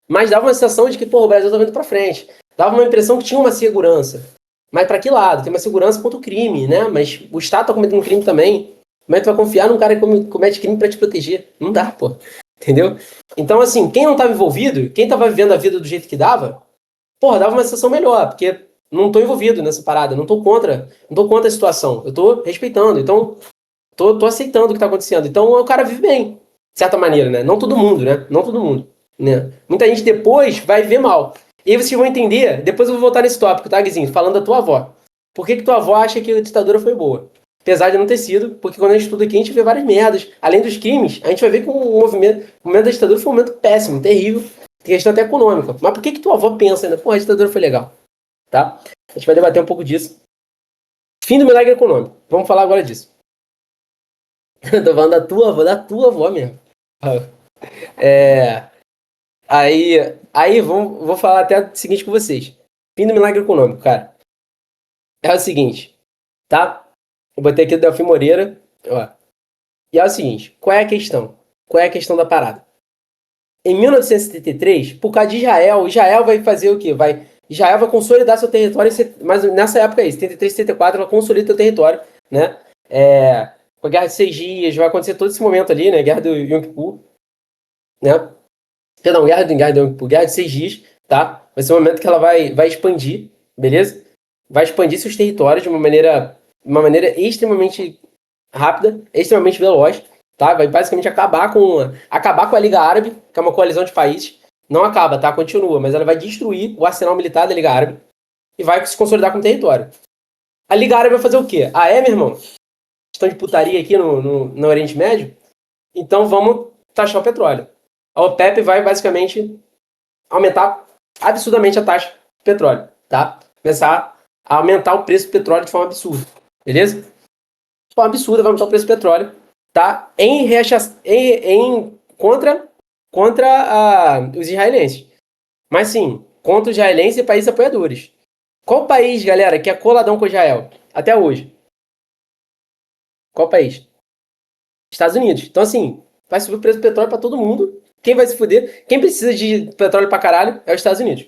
Mas dava uma sensação de que, pô, o Brasil tá indo para frente. Dava uma impressão que tinha uma segurança. Mas para que lado? Tem uma segurança contra o crime, né? Mas o Estado tá cometendo um crime também. Como é que tu vai confiar num cara que comete crime para te proteger? Não dá, pô. Entendeu? Então, assim, quem não estava envolvido, quem tava vivendo a vida do jeito que dava, porra, dava uma sensação melhor, porque não tô envolvido nessa parada, não tô contra a situação, eu tô respeitando, então tô aceitando o que tá acontecendo. Então o cara vive bem, de certa maneira, né? Não todo mundo, né? Não todo mundo, né? Muita gente depois vai ver mal. E aí vocês vão entender, depois eu vou voltar nesse tópico, tá, Guizinho? Falando da tua avó. Por que tua avó acha que a ditadura foi boa? Apesar de não ter sido, porque quando a gente estuda aqui, a gente vê várias merdas. Além dos crimes, a gente vai ver que o momento da ditadura foi um momento péssimo, terrível, questão até econômica. Mas por que tua avó pensa ainda? Pô, a ditadura foi legal, tá? A gente vai debater um pouco disso. Fim do milagre econômico. Vamos falar agora disso. Tô falando da tua avó mesmo. É, aí vou falar até o seguinte com vocês. Fim do milagre econômico, cara. É o seguinte, tá? Eu botei aqui o Delfim Moreira, ó. E é o seguinte, qual é a questão? Qual é a questão da parada? Em 1973, por causa de Israel vai fazer o quê? Israel vai consolidar seu território, mas nessa época aí, 73, 74, ela consolida seu território, né? Com a Guerra de 6 Dias, vai acontecer todo esse momento ali, né? Guerra do Yom Kippur, né? Perdão, Guerra do Yom Kippur, Guerra de 6 Dias, tá? Vai ser um momento que ela vai expandir, beleza? Vai expandir seus territórios de uma maneira extremamente rápida, extremamente veloz, tá? Vai basicamente acabar com a Liga Árabe, que é uma coalizão de países. Não acaba, tá? Continua, mas ela vai destruir o arsenal militar da Liga Árabe e vai se consolidar com o território. A Liga Árabe vai fazer o quê? Ah, meu irmão? Estão de putaria aqui no Oriente Médio? Então vamos taxar o petróleo. A OPEP vai basicamente aumentar absurdamente a taxa do petróleo, tá? Começar a aumentar o preço do petróleo de forma absurda, beleza? De forma absurda, vai aumentar o preço do petróleo, tá? Contra os israelenses. Mas sim, contra os israelenses e países apoiadores. Qual país, galera, que é coladão com Israel? Até hoje. Qual país? Estados Unidos. Então, assim, vai subir o preço do petróleo para todo mundo. Quem vai se fuder? Quem precisa de petróleo pra caralho é os Estados Unidos.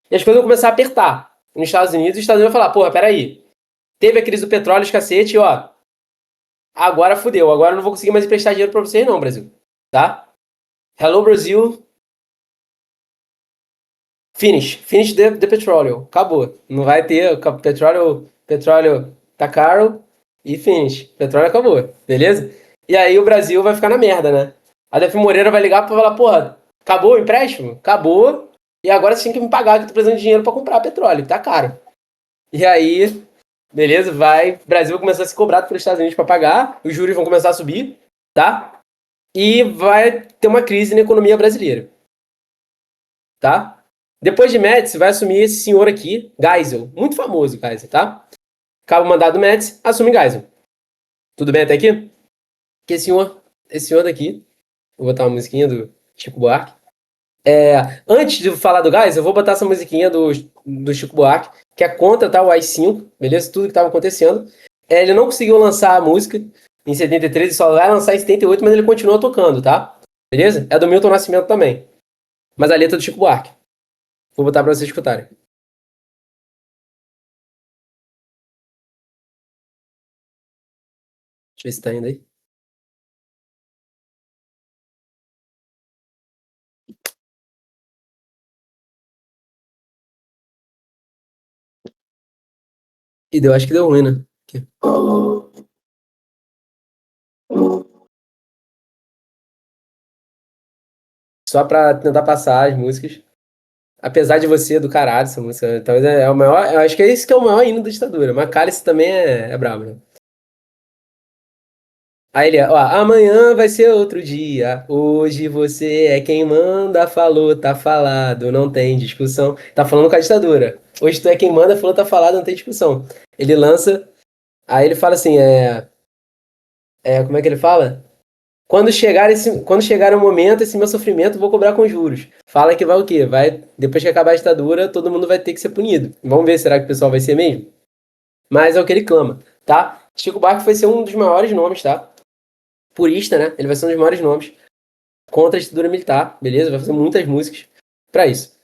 E as coisas vão começar a apertar nos Estados Unidos. E os Estados Unidos vão falar, porra, peraí. Teve a crise do petróleo, os cacete, ó. Agora fudeu. Agora eu não vou conseguir mais emprestar dinheiro pra vocês não, Brasil. Tá? Hello, Brasil. Finish the petróleo. Acabou. Não vai ter petróleo tá caro e finish. Petróleo acabou. Beleza? E aí o Brasil vai ficar na merda, né? A Def Moreira vai ligar pra falar, porra, acabou o empréstimo? Acabou. E agora você tem que me pagar que eu tô precisando de dinheiro pra comprar petróleo. Tá caro. E aí, beleza? O Brasil vai começar a ser cobrado pelos Estados Unidos pra pagar. Os juros vão começar a subir, tá? E vai ter uma crise na economia brasileira. Tá? Depois de Médici, vai assumir esse senhor aqui, Geisel. Muito famoso, Geisel, tá? Cabo mandado do Médici, assume Geisel. Tudo bem até aqui? Que esse senhor daqui, vou botar uma musiquinha do Chico Buarque. Antes de falar do Geisel, eu vou botar essa musiquinha do Chico Buarque, que é contra tá, o AI-5, beleza? Tudo que estava acontecendo. Ele não conseguiu lançar a música em 73, ele só vai lançar em 78, mas ele continua tocando, tá? Beleza? É do Milton Nascimento também. Mas a letra é do Chico Buarque. Vou botar pra vocês escutarem. Deixa eu ver se tá indo aí. E deu, acho que deu ruim, né? Aqui. Só pra tentar passar as músicas. Apesar de você do caralho, essa música. Talvez é o maior. Eu acho que é esse que é o maior hino da ditadura. Mas Cálice também é brabo, né? Aí ele, ó, amanhã vai ser outro dia. Hoje você é quem manda, falou, tá falado, não tem discussão. Tá falando com a ditadura. Hoje tu é quem manda, falou, tá falado, não tem discussão. Ele lança. Aí ele fala assim, como é que ele fala? Quando chegar o momento, esse meu sofrimento, vou cobrar com juros. Fala que vai o quê? Depois que acabar a ditadura, todo mundo vai ter que ser punido. Vamos ver, será que o pessoal vai ser mesmo? Mas é o que ele clama, tá? Chico Buarque vai ser um dos maiores nomes, tá? Purista, né? Ele vai ser um dos maiores nomes contra a ditadura militar, beleza? Vai fazer muitas músicas pra isso.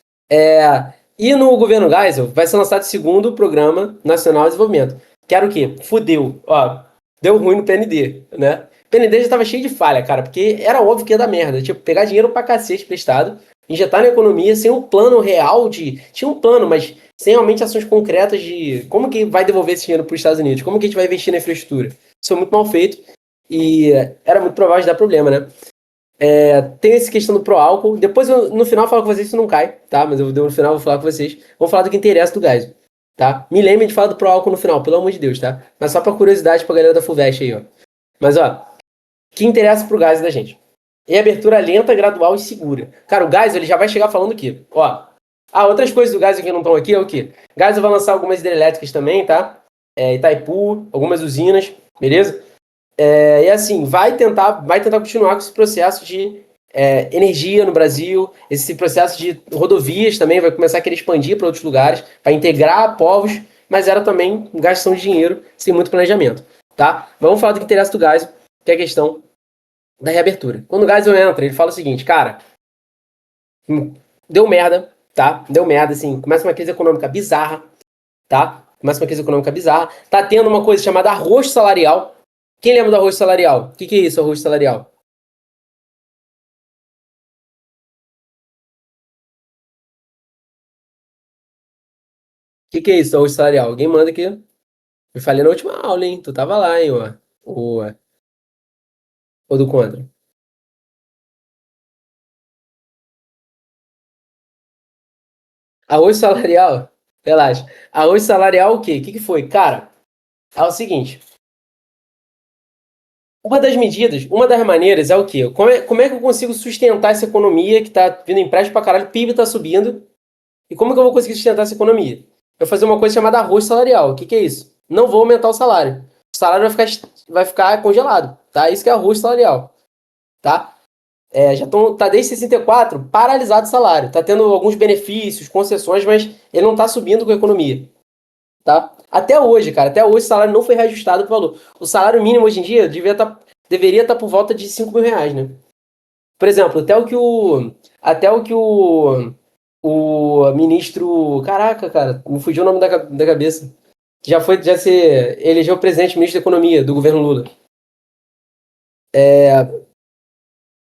E no governo Geisel vai ser lançado o segundo Programa Nacional de Desenvolvimento. Que era o quê? Fudeu. Ó, deu ruim no PND, né? O PND já tava cheio de falha, cara, porque era óbvio que ia dar merda. Tipo, pegar dinheiro pra cacete prestado, injetar na economia sem um plano real de. Tinha um plano, mas sem realmente ações concretas de como que vai devolver esse dinheiro para os Estados Unidos, como que a gente vai investir na infraestrutura. Isso foi muito mal feito e era muito provável de dar problema, né? Tem essa questão do pró-álcool. Depois, no final, eu falo com vocês, isso não cai, tá? Mas no final, eu vou falar com vocês. Vou falar do que interessa do gás, tá? Me lembrem de falar do pró-álcool no final, pelo amor de Deus, tá? Mas só pra curiosidade pra galera da FUVEST aí, ó. Mas, ó, o que interessa pro gás da gente? É abertura lenta, gradual e segura. Cara, o gás, ele já vai chegar falando o quê? Ó, outras coisas do gás que não estão aqui é o quê? Gás vai lançar algumas hidrelétricas também, tá? Itaipu, algumas usinas, beleza? E assim, vai tentar continuar com esse processo de energia no Brasil, esse processo de rodovias também vai começar a querer expandir para outros lugares, para integrar povos, mas era também gastação de dinheiro sem muito planejamento, tá? Vamos falar do que interessa do gás, que é a questão da reabertura. Quando o Geisel entra, ele fala o seguinte, cara, deu merda, tá? Deu merda, assim. Começa uma crise econômica bizarra, tá? Começa uma crise econômica bizarra. Tá tendo uma coisa chamada arroz salarial. Quem lembra do arroz salarial? O que é isso, arroz salarial? O que é isso, arroz salarial? Alguém manda aqui. Eu falei na última aula, hein? Tu tava lá, hein, ó. O do contra. Arroz salarial? Relaxa. Arroz salarial o quê? O que foi? Cara, é o seguinte. Uma das medidas, uma das maneiras é o quê? Como é que eu consigo sustentar essa economia que tá vindo empréstimo pra caralho, o PIB tá subindo, e como que eu vou conseguir sustentar essa economia? Eu vou fazer uma coisa chamada arroz salarial. O que é isso? Não vou aumentar o salário. O salário vai ficar congelado, tá? Isso que é arroz salarial, tá? Já tá desde 64 paralisado o salário. Tá tendo alguns benefícios, concessões, mas ele não tá subindo com a economia, tá? Até hoje, cara, até hoje o salário não foi reajustado pro valor. O salário mínimo hoje em dia deveria estar por volta de R$ 5.000, né? Por exemplo, até o que o ministro, caraca, cara, me fugiu o nome da cabeça. Já se elegeu presidente, ministro da Economia do governo Lula.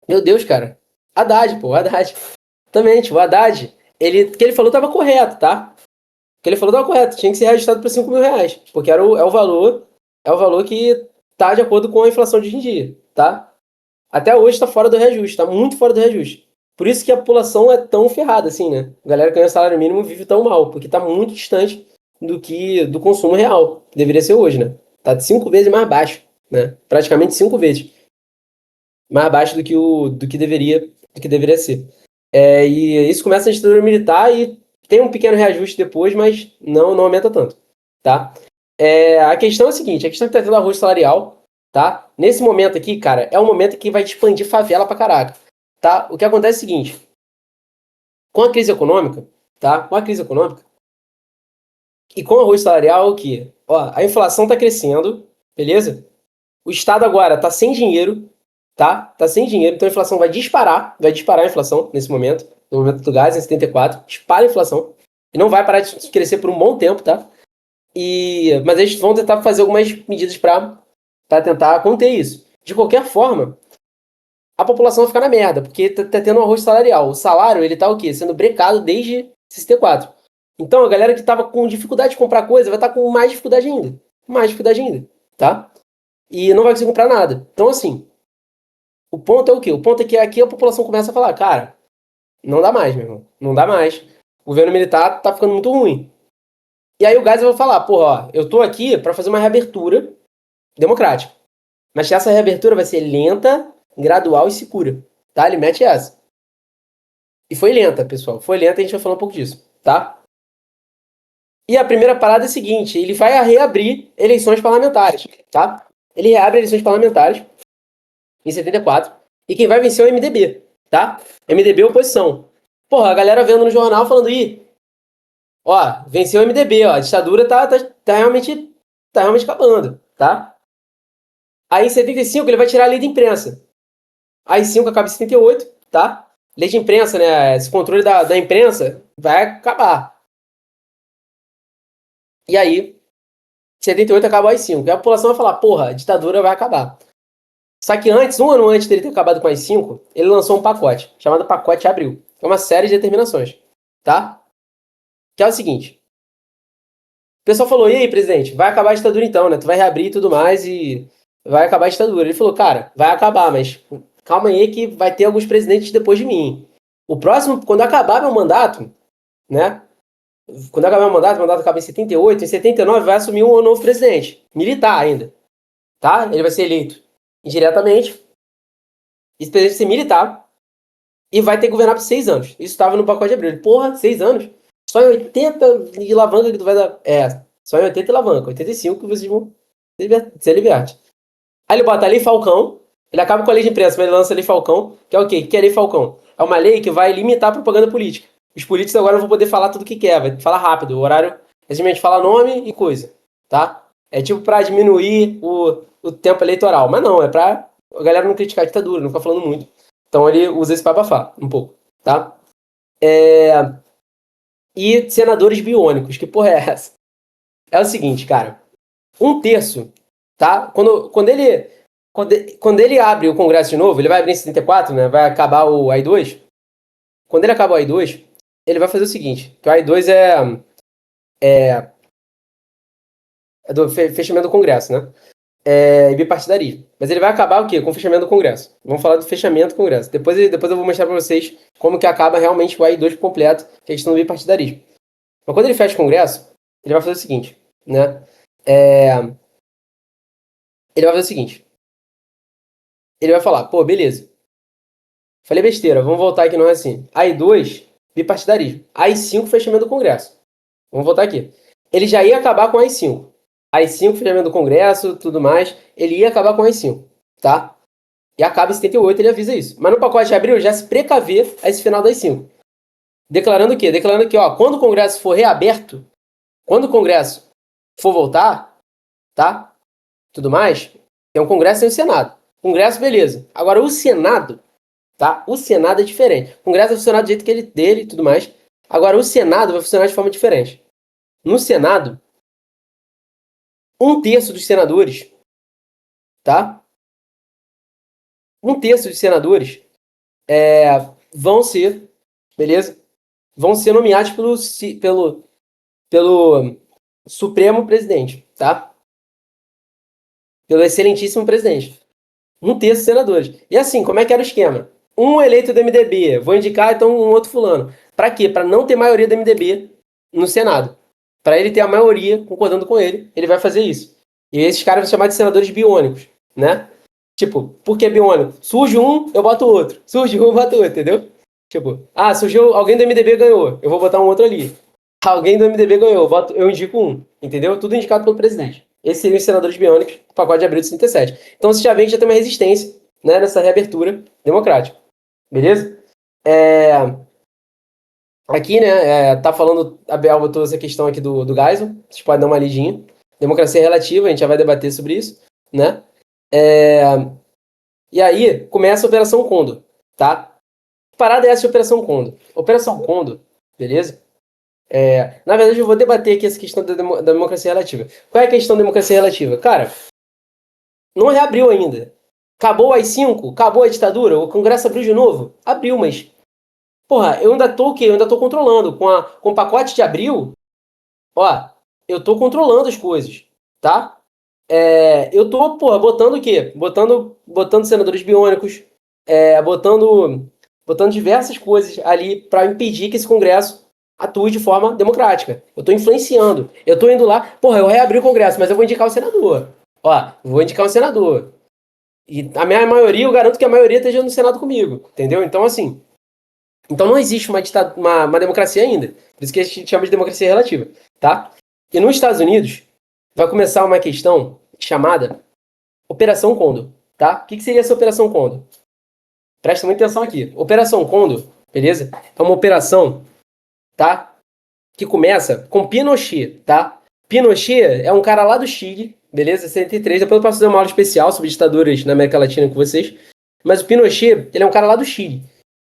Meu Deus, cara. Haddad, pô, Haddad. Exatamente, o Haddad, o que ele falou estava correto, tá? O que ele falou estava correto, tinha que ser reajustado para R$ 5.000, porque é o valor que tá de acordo com a inflação de hoje em dia, tá? Até hoje está fora do reajuste, está muito fora do reajuste. Por isso que a população é tão ferrada assim, né? A galera que ganha salário mínimo vive tão mal, porque está muito distante do consumo real, que deveria ser hoje, né? Tá de 5 vezes mais baixo, né? Praticamente 5 vezes mais baixo do que deveria ser. E isso começa na ditadura militar e tem um pequeno reajuste depois, mas não aumenta tanto, tá? A questão é a seguinte, a questão é que tá tendo arroz salarial, tá? Nesse momento aqui, cara, é um momento que vai expandir favela pra caraca, tá? O que acontece é o seguinte, com a crise econômica, tá? Com a crise econômica e com o arroz salarial, o que? Ó, a inflação tá crescendo, beleza? O Estado agora tá sem dinheiro, tá? Tá sem dinheiro, então a inflação vai disparar a inflação nesse momento, no momento do gás, em 74, dispara a inflação, e não vai parar de crescer por um bom tempo, tá? Mas eles vão tentar fazer algumas medidas para tentar conter isso. De qualquer forma, a população vai ficar na merda, porque tá tendo um arroz salarial. O salário, ele tá o quê? Sendo brecado desde 64. Então, a galera que tava com dificuldade de comprar coisa vai estar com mais dificuldade ainda. Mais dificuldade ainda, tá? E não vai conseguir comprar nada. Então, assim, o ponto é o quê? O ponto é que aqui a população começa a falar, cara, não dá mais, meu irmão. Não dá mais. O governo militar tá ficando muito ruim. E aí o Gás vai falar, porra, ó, eu tô aqui para fazer uma reabertura democrática. Mas essa reabertura vai ser lenta, gradual e segura, tá? Ele mete essa. E foi lenta, pessoal. Foi lenta, a gente vai falar um pouco disso, tá? E a primeira parada é a seguinte, ele vai reabrir eleições parlamentares, tá? Ele reabre eleições parlamentares em 74, e quem vai vencer é o MDB, tá? MDB é oposição. Porra, a galera vendo no jornal falando, ó, venceu o MDB, ó, a ditadura tá realmente acabando, tá? Aí em 75 ele vai tirar a lei de imprensa. Aí 5 acaba em 78, tá? Lei de imprensa, né? Esse controle da imprensa vai acabar. E aí, em 78 acaba as 5. E a população vai falar, porra, a ditadura vai acabar. Só que antes, um ano antes dele ter acabado com as 5, ele lançou um pacote, chamado Pacote Abril. É uma série de determinações, tá? Que é o seguinte. O pessoal falou, e aí, presidente, vai acabar a ditadura então, né? Tu vai reabrir e tudo mais e vai acabar a ditadura. Ele falou, cara, vai acabar, mas calma aí que vai ter alguns presidentes depois de mim. O próximo, quando acabar meu mandato, né? Quando acabar o mandato acaba em 78, em 79 vai assumir um novo presidente, militar ainda, tá? Ele vai ser eleito indiretamente, esse presidente vai ser militar e vai ter que governar por 6 anos. Isso estava no pacote de abril. Ele, porra, 6 anos? Só em 80 de alavanca que tu vai dar. Só em 80 de alavanca, 85 que vocês vão ser libertos. Aí ele bota a Lei Falcão, ele acaba com a lei de imprensa, mas ele lança a Lei Falcão, que é o quê? O que é a Lei Falcão? É uma lei que vai limitar a propaganda política. Os políticos agora não vão poder falar tudo o que quer, vai falar rápido, o horário, simplesmente fala nome e coisa, tá? É tipo pra diminuir o tempo eleitoral, mas não, é pra a galera não criticar a ditadura, não ficar falando muito. Então ele usa esse pra abafar um pouco, tá? e senadores biônicos. Que porra é essa? É o seguinte, cara. 1/3, tá? Quando ele abre o Congresso de novo, ele vai abrir em 74, né? Vai acabar o AI-2. Quando ele acabar o AI-2, ele vai fazer o seguinte, que o AI-2 é do fechamento do Congresso, né? E bipartidarismo. Mas ele vai acabar o quê? Com o fechamento do Congresso. Vamos falar do fechamento do Congresso. Depois eu vou mostrar para vocês como que acaba realmente o AI-2 completo, que é a questão do bipartidarismo. Mas quando ele fecha o Congresso, ele vai fazer o seguinte, né? Ele vai fazer o seguinte. Ele vai falar, pô, beleza. Falei besteira, vamos voltar aqui no assim. AI-2, bipartidarismo. AI-5, fechamento do Congresso. Vamos voltar aqui. Ele já ia acabar com AI-5. AI-5, fechamento do Congresso, tudo mais. Ele ia acabar com AI-5, tá? E acaba em 78, ele avisa isso. Mas no pacote de abril, já se precaver a esse final das 5. Declarando o quê? Declarando que, ó, quando o Congresso for reaberto, quando o Congresso for voltar, tá? Tudo mais, tem um Congresso e um Senado. Congresso, beleza. Agora, o Senado, tá? O Senado é diferente. O Congresso vai funcionar do jeito que ele dele e tudo mais. Agora, o Senado vai funcionar de forma diferente. No Senado, 1/3 dos senadores, tá? 1/3 dos senadores vão ser, beleza? Vão ser nomeados pelo Supremo Presidente, tá? Pelo excelentíssimo presidente. 1/3 dos senadores. E assim, como é que era o esquema? Um eleito do MDB, vou indicar então um outro fulano. Pra quê? Pra não ter maioria do MDB no Senado. Pra ele ter a maioria concordando com ele, ele vai fazer isso. E esses caras vão chamar de senadores biônicos, né? Tipo, por que biônico? Surge um, eu boto outro. Surge um, eu boto outro, entendeu? Tipo, surgiu alguém do MDB ganhou, eu vou botar um outro ali. Alguém do MDB ganhou, eu indico um, entendeu? Tudo indicado pelo presidente. Esses seriam os senadores biônicos do pacote de abril de 37. Então você já vê que já tem uma resistência, né, nessa reabertura democrática. Beleza? Aqui, né, tá falando, a Bel botou essa questão aqui do Geisel, vocês podem dar uma lidinha. Democracia relativa, a gente já vai debater sobre isso, né? E aí, começa a Operação Condor, tá? Que parada é essa de Operação Condor? Operação Condor, beleza? Na verdade, eu vou debater aqui essa questão da democracia relativa. Qual é a questão da democracia relativa? Cara, não reabriu ainda. Acabou as 5? Acabou a ditadura? O Congresso abriu de novo? Abriu, mas... Porra, eu ainda tô o quê? Eu ainda tô controlando. Com o pacote de abril, ó, eu tô controlando as coisas, tá? Eu tô, porra, botando o quê? Botando senadores biônicos, botando diversas coisas ali para impedir que esse Congresso atue de forma democrática. Eu tô influenciando. Eu tô indo lá, porra, eu reabri o Congresso, mas eu vou indicar o senador. Ó, vou indicar um senador. E a minha maioria, eu garanto que a maioria esteja no Senado comigo, entendeu? Então, assim, então não existe uma democracia ainda. Por isso que a gente chama de democracia relativa, tá? E nos Estados Unidos, vai começar uma questão chamada Operação Condor, tá? O que seria essa Operação Condor? Presta muita atenção aqui. Operação Condor, beleza? É uma operação, tá? Que começa com Pinochet, tá? Pinochet é um cara lá do Chile, beleza? 63. Depois eu posso fazer uma aula especial sobre ditaduras na América Latina com vocês. Mas o Pinochet, ele é um cara lá do Chile,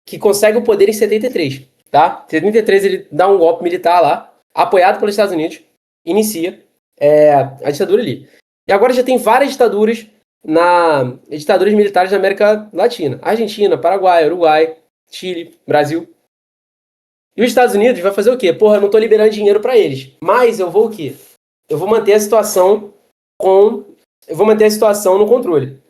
que consegue o poder em 73, tá? Em 73 ele dá um golpe militar lá, apoiado pelos Estados Unidos, inicia a ditadura ali. E agora já tem várias ditaduras militares na América Latina. Argentina, Paraguai, Uruguai, Chile, Brasil. E os Estados Unidos vai fazer o quê? Porra, eu não tô liberando dinheiro para eles. Mas eu vou o quê? Eu vou manter a situação no controle.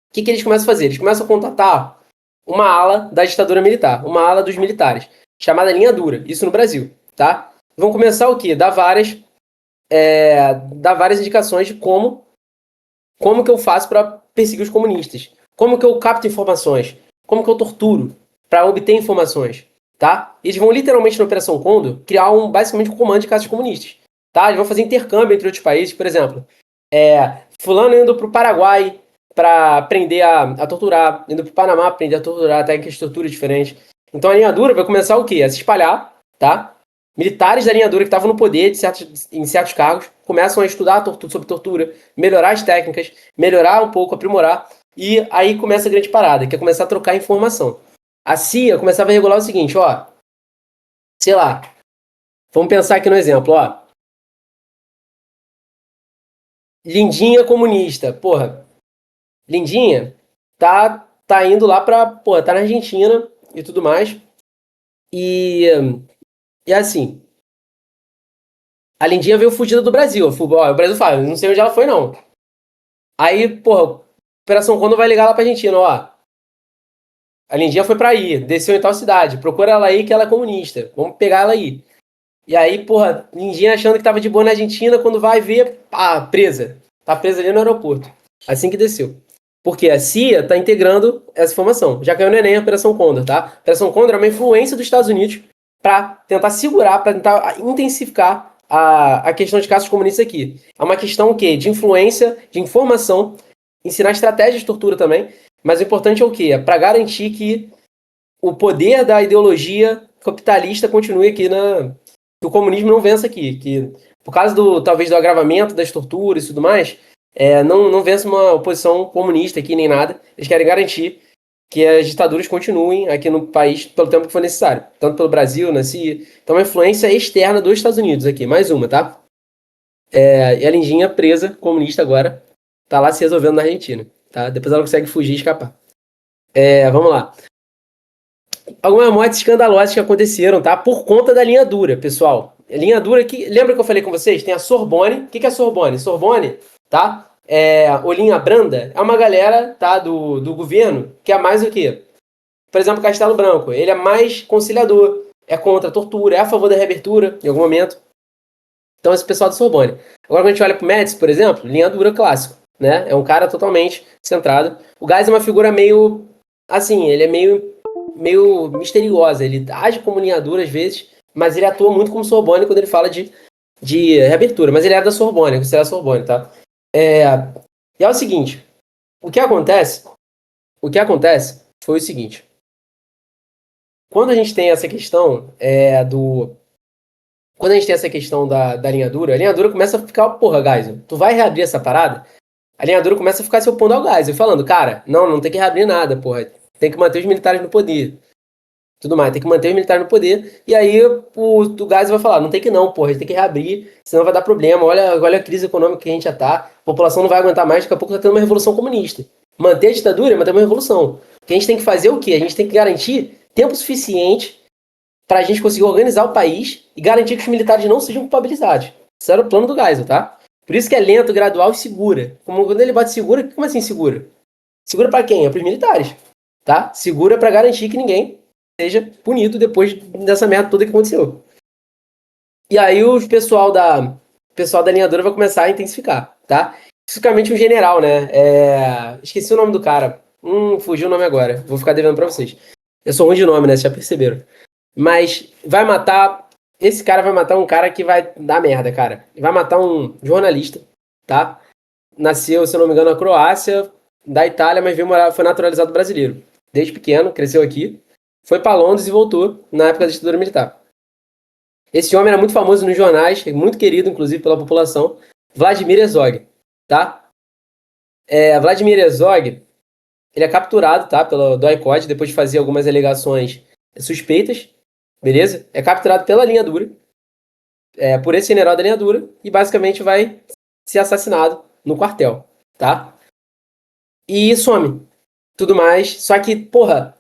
O que eles começam a fazer? Eles começam a contatar uma ala da ditadura militar, uma ala dos militares, chamada linha dura, isso no Brasil, tá? Vão começar o quê? Dar várias indicações de como que eu faço para perseguir os comunistas, como que eu capto informações, como que eu torturo para obter informações, tá? Eles vão literalmente na Operação Condor criar basicamente um comando de caças comunistas, tá? Eles vão fazer intercâmbio entre outros países, por exemplo, fulano indo pro Paraguai para aprender a torturar, indo pro Panamá aprender a torturar, técnicas de tortura diferentes. Então a linha dura vai começar o quê? A se espalhar, tá? Militares da linha dura que estavam no poder em certos cargos começam a estudar sobre tortura, melhorar as técnicas, melhorar um pouco, aprimorar, e aí começa a grande parada, que é começar a trocar informação. A CIA começava a regular o seguinte, ó, sei lá, Vamos pensar aqui no exemplo, ó. Lindinha comunista. Porra, Lindinha tá indo lá pra. Porra, tá na Argentina e tudo mais. E, e assim, a Lindinha veio fugida do Brasil. Ó, o Brasil fala, não sei onde ela foi, não. Aí, porra, Operação Condor vai ligar lá pra Argentina, ó. A Lindinha foi pra aí, desceu em tal cidade. Procura ela aí que ela é comunista. Vamos pegar ela aí. E aí, porra, Lindinha achando que tava de boa na Argentina, quando vai ver, pá, presa. Tá presa ali no aeroporto. Assim que desceu. Porque a CIA tá integrando essa informação. Já caiu no Enem a Operação Condor, tá? A Operação Condor é uma influência dos Estados Unidos para tentar segurar, para tentar intensificar a questão de casos comunistas aqui. É uma questão o quê? De influência, de informação, ensinar estratégias de tortura também. Mas o importante é o quê? É para garantir que o poder da ideologia capitalista continue aqui que o comunismo não vença aqui, que por causa do talvez do agravamento das torturas e tudo mais, não vence uma oposição comunista aqui nem nada. Eles querem garantir que as ditaduras continuem aqui no país pelo tempo que for necessário, tanto pelo Brasil, na CIA. Então, uma influência externa dos Estados Unidos aqui, mais uma, tá? E a Lindinha presa, comunista agora, tá lá se resolvendo na Argentina, tá? Depois ela consegue fugir e escapar. Vamos lá. Algumas mortes escandalosas que aconteceram, tá? Por conta da linha dura, pessoal. A linha dura que. Lembra que eu falei com vocês? Tem a Sorbonne. O que é a Sorbonne? Sorbonne, tá? Ou linha branda, é uma galera, tá? Do governo que é mais o quê? Por exemplo, Castelo Branco. Ele é mais conciliador. É contra a tortura, é a favor da reabertura, em algum momento. Então, esse pessoal da Sorbonne. Agora, quando a gente olha pro Médici, por exemplo, linha dura clássico, né? É um cara totalmente centrado. O Gás é uma figura meio. Assim, ele é meio misteriosa. Ele age como linha dura às vezes, mas ele atua muito como Sorbonne quando ele fala de reabertura. Mas ele é da Sorbonne, você é da Sorbonne, tá? É, e é o seguinte: o que acontece? O que acontece foi o seguinte: quando a gente tem essa questão do. Quando a gente tem essa questão da linha dura, a linha dura começa a ficar, porra, Geisel, tu vai reabrir essa parada? A linha dura começa a ficar se opondo ao Geisel, falando, cara, não tem que reabrir nada, porra. Tem que manter os militares no poder. Tudo mais, tem que manter os militares no poder. E aí o Geisel vai falar, não tem que não, porra, a gente tem que reabrir, senão vai dar problema. Olha a crise econômica que a gente já tá. A população não vai aguentar mais, daqui a pouco tá tendo uma revolução comunista. Manter a ditadura é manter uma revolução. O que a gente tem que fazer é o quê? A gente tem que garantir tempo suficiente para a gente conseguir organizar o país e garantir que os militares não sejam culpabilizados. Esse era o plano do Geisel, tá? Por isso que é lento, gradual e segura. Como quando ele bate segura, como assim segura? Segura para quem? É para os militares, tá? Segura para garantir que ninguém seja punido depois dessa merda toda que aconteceu. E aí o pessoal da linha dura vai começar a intensificar, tá? Especificamente um general, né? Esqueci o nome do cara. Fugiu o nome agora. Vou ficar devendo pra vocês. Eu sou ruim de nome, né? Vocês já perceberam. Mas vai matar. Esse cara vai matar um cara que vai dar merda, cara. Vai matar um jornalista, tá? Nasceu, se eu não me engano, na Croácia, da Itália, mas veio morar, foi naturalizado brasileiro. Desde pequeno, cresceu aqui. Foi pra Londres e voltou na época da ditadura militar. Esse homem era muito famoso nos jornais, muito querido, inclusive, pela população. Vladimir Herzog, tá? Vladimir Herzog, ele é capturado, tá? Do ICOD, depois de fazer algumas alegações suspeitas, beleza? É capturado pela linha dura, por esse general da linha dura, e basicamente vai ser assassinado no quartel, tá? E some. Tudo mais. Só que, porra,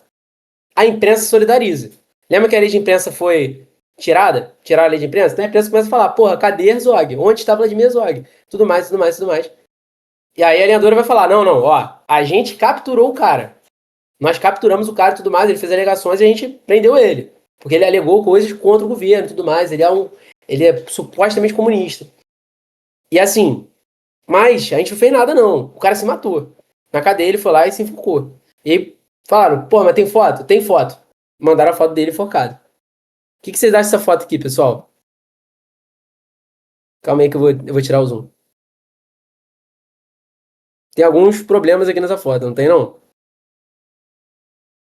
a imprensa se solidariza. Lembra que a lei de imprensa foi tirada? Tiraram a lei de imprensa? Então a imprensa começa a falar, porra, cadê Herzog? Onde está Vladimir Herzog? Tudo mais, tudo mais, tudo mais. E aí a linhadora vai falar, não, ó, a gente capturou o cara. Nós capturamos o cara e tudo mais, ele fez alegações e a gente prendeu ele. Porque ele alegou coisas contra o governo e tudo mais, ele é supostamente comunista. E assim, mas a gente não fez nada não, o cara se matou. Na cadeia ele foi lá e se enforcou. E aí falaram, pô, mas tem foto? Tem foto. Mandaram a foto dele enforcado. O que vocês acham dessa foto aqui, pessoal? Calma aí que eu vou tirar o zoom. Tem alguns problemas aqui nessa foto, não tem não?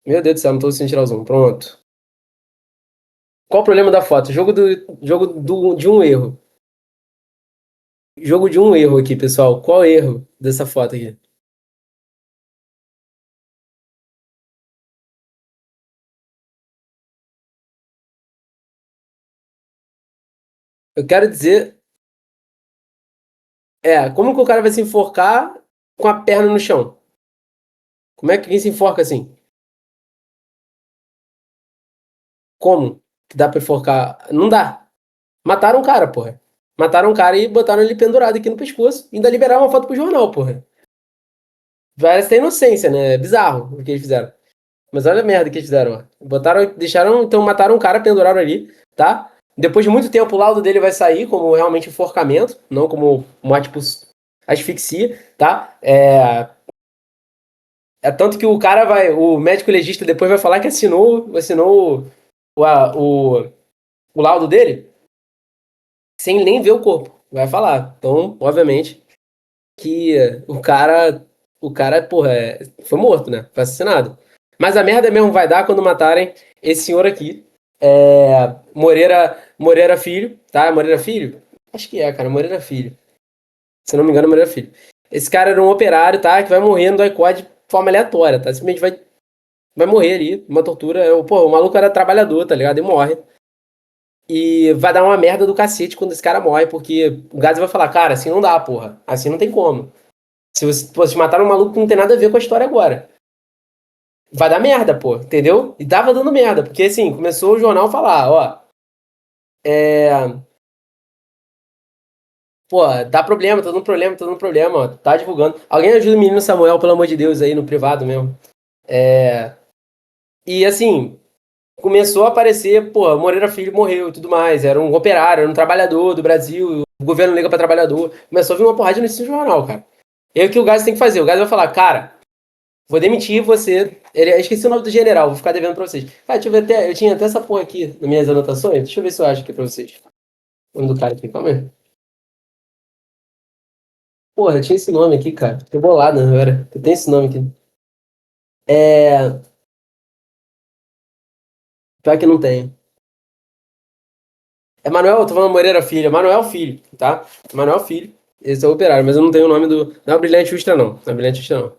Meu Deus do céu, não tô conseguindo tirar o zoom. Pronto. Qual o problema da foto? De um erro. Jogo de um erro aqui, pessoal. Qual é o erro dessa foto aqui? Eu quero dizer, como que o cara vai se enforcar com a perna no chão? Como é que quem se enforca assim? Como que dá pra enforcar? Não dá. Mataram o cara, porra. Mataram o cara e botaram ele pendurado aqui no pescoço. E ainda liberaram uma foto pro jornal, porra. Parece ter inocência, né? É bizarro o que eles fizeram. Mas olha a merda que eles fizeram, ó. Botaram, deixaram, então mataram um cara, penduraram ali, tá? Depois de muito tempo, o laudo dele vai sair como realmente enforcamento, não como morte por asfixia, tá? É tanto que o cara vai, o médico legista depois vai falar que assinou o laudo dele sem nem ver o corpo. Vai falar. Então, obviamente, que o cara, porra, foi morto, né? Foi assassinado. Mas a merda mesmo vai dar quando matarem esse senhor aqui. Moreira Filho, tá? Moreira Filho? Acho que cara, Moreira Filho. Se não me engano, Moreira Filho. Esse cara era um operário, tá? Que vai morrendo do iCode de forma aleatória, tá? Simplesmente vai morrer ali, uma tortura. Pô, o maluco era trabalhador, tá ligado? E morre. E vai dar uma merda do cacete quando esse cara morre, porque o Gazi vai falar, cara, assim não dá, porra. Assim não tem como. Se vocês mataram um maluco que não tem nada a ver com a história agora. Vai dar merda, pô, entendeu? E tava dando merda, porque assim, começou o jornal a falar, ó, pô, dá problema, tá dando problema, tá dando problema, ó, tá divulgando. Alguém ajuda o menino Samuel, pelo amor de Deus, aí no privado mesmo. E assim, começou a aparecer, pô, Moreira Filho morreu e tudo mais, era um operário, era um trabalhador do Brasil, o governo liga pra trabalhador. Começou a vir uma porrada nesse jornal, cara. E aí o que o Gás tem que fazer? O Gás vai falar, cara, vou demitir você. Eu esqueci o nome do general, vou ficar devendo pra vocês. Cara, deixa eu ver até. Eu tinha até essa porra aqui nas minhas anotações. Deixa eu ver se eu acho aqui pra vocês. O nome do cara aqui, calma aí. Porra, eu tinha esse nome aqui, cara. Tô bolado, né, agora. Eu tenho esse nome aqui. É. Pior que não tenho. É Manuel, eu tô falando Moreira Filho. É Manuel Filho, tá? Manuel Filho. Esse é o operário, mas eu não tenho o nome do. Não é o Brilhante Ustra, não. Não é o Brilhante Ustra, não.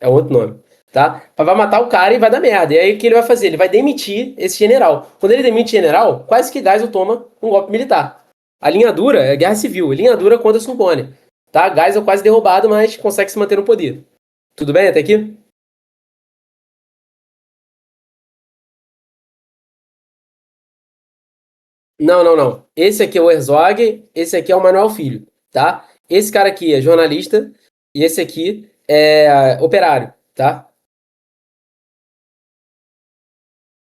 É outro nome, tá? Mas vai matar o cara e vai dar merda. E aí o que ele vai fazer? Ele vai demitir esse general. Quando ele demite o general, quase que Geisel toma um golpe militar. A linha dura é guerra civil, linha dura contra Sorbonne. Tá? Geisel quase derrubado, mas consegue se manter no poder. Tudo bem até aqui? Não, não, não. Esse aqui é o Herzog, esse aqui é o Manuel Filho, tá? Esse cara aqui é jornalista e esse aqui é operário, tá?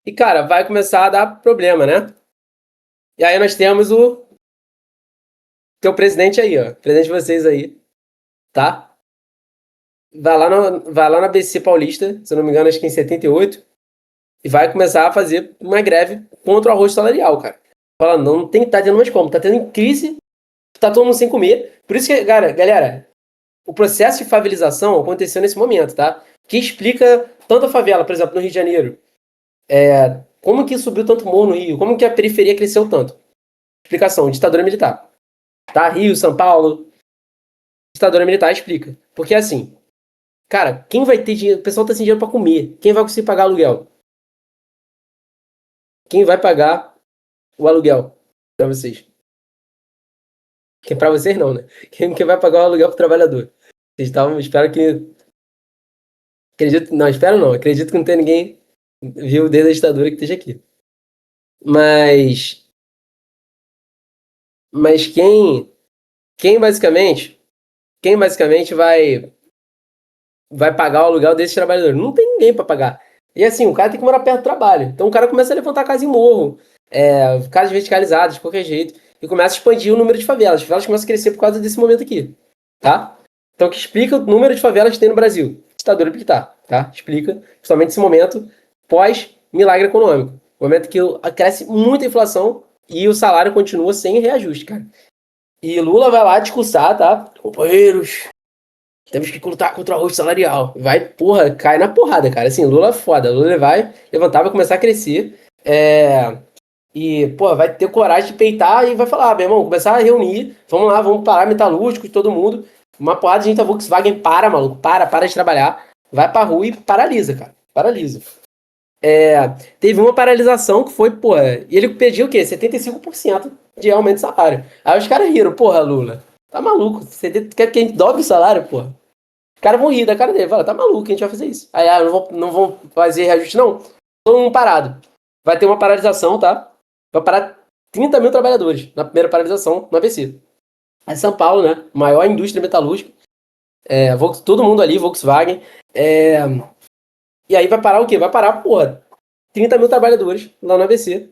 E, cara, vai começar a dar problema, né? E aí nós temos o teu presidente aí, ó. Presidente de vocês aí, tá? Vai lá na BC Paulista, se eu não me engano, acho que em 78, e vai começar a fazer uma greve contra o arroz salarial, cara. Falando, não tem que tá tendo mais como, tá tendo crise, tá todo mundo sem comer. Por isso que, cara, galera, o processo de favelização aconteceu nesse momento, tá? Que explica tanto a favela, por exemplo, no Rio de Janeiro. Como que subiu tanto morro no Rio? Como que a periferia cresceu tanto? Explicação, ditadura militar. Tá? Rio, São Paulo, ditadura militar explica. Porque assim, cara, quem vai ter dinheiro? O pessoal tá sem dinheiro pra comer. Quem vai conseguir pagar aluguel? Quem vai pagar o aluguel pra vocês? Que pra vocês não, né? Quem vai pagar o aluguel pro trabalhador? Vocês estavam, espero que. Acredito, não, espero não. Acredito que não tem ninguém viu desde a ditadura que esteja aqui. Mas, mas quem basicamente, quem basicamente vai pagar o aluguel desses trabalhadores? Não tem ninguém para pagar. E assim, o cara tem que morar perto do trabalho. Então o cara começa a levantar casa em morro, casas verticalizadas, de qualquer jeito, e começa a expandir o número de favelas. As favelas começam a crescer por causa desse momento aqui, tá? Então o que explica o número de favelas que tem no Brasil? Ditadura militar, tá? Explica justamente esse momento pós-milagre econômico. Momento que cresce muita inflação e o salário continua sem reajuste, cara. E Lula vai lá discursar, tá? Companheiros, temos que lutar contra o arroz salarial. Vai, porra, cai na porrada, cara. Assim, Lula é foda. Lula vai levantar, vai começar a crescer. E, pô, vai ter coragem de peitar e vai falar, meu irmão, começar a reunir. Vamos lá, vamos parar metalúrgicos, todo mundo. Uma porrada de gente da Volkswagen para, maluco. Para de trabalhar. Vai pra rua e paralisa, cara. Paralisa. Teve uma paralisação que foi, pô, e ele pediu o quê? 75%. de aumento de salário. Aí os caras riram, porra, Lula, tá maluco? Você quer que a gente dobre o salário, porra? Os caras vão rir da cara dele, fala, tá maluco, a gente vai fazer isso. Aí, não vão fazer reajuste, não. Todo mundo parado. Vai ter uma paralisação, tá? Vai parar 30 mil trabalhadores na primeira paralisação no ABC. É São Paulo, né? Maior indústria metalúrgica. Todo mundo ali, Volkswagen. E aí vai parar o quê? Vai parar, porra, 30 mil trabalhadores lá no ABC.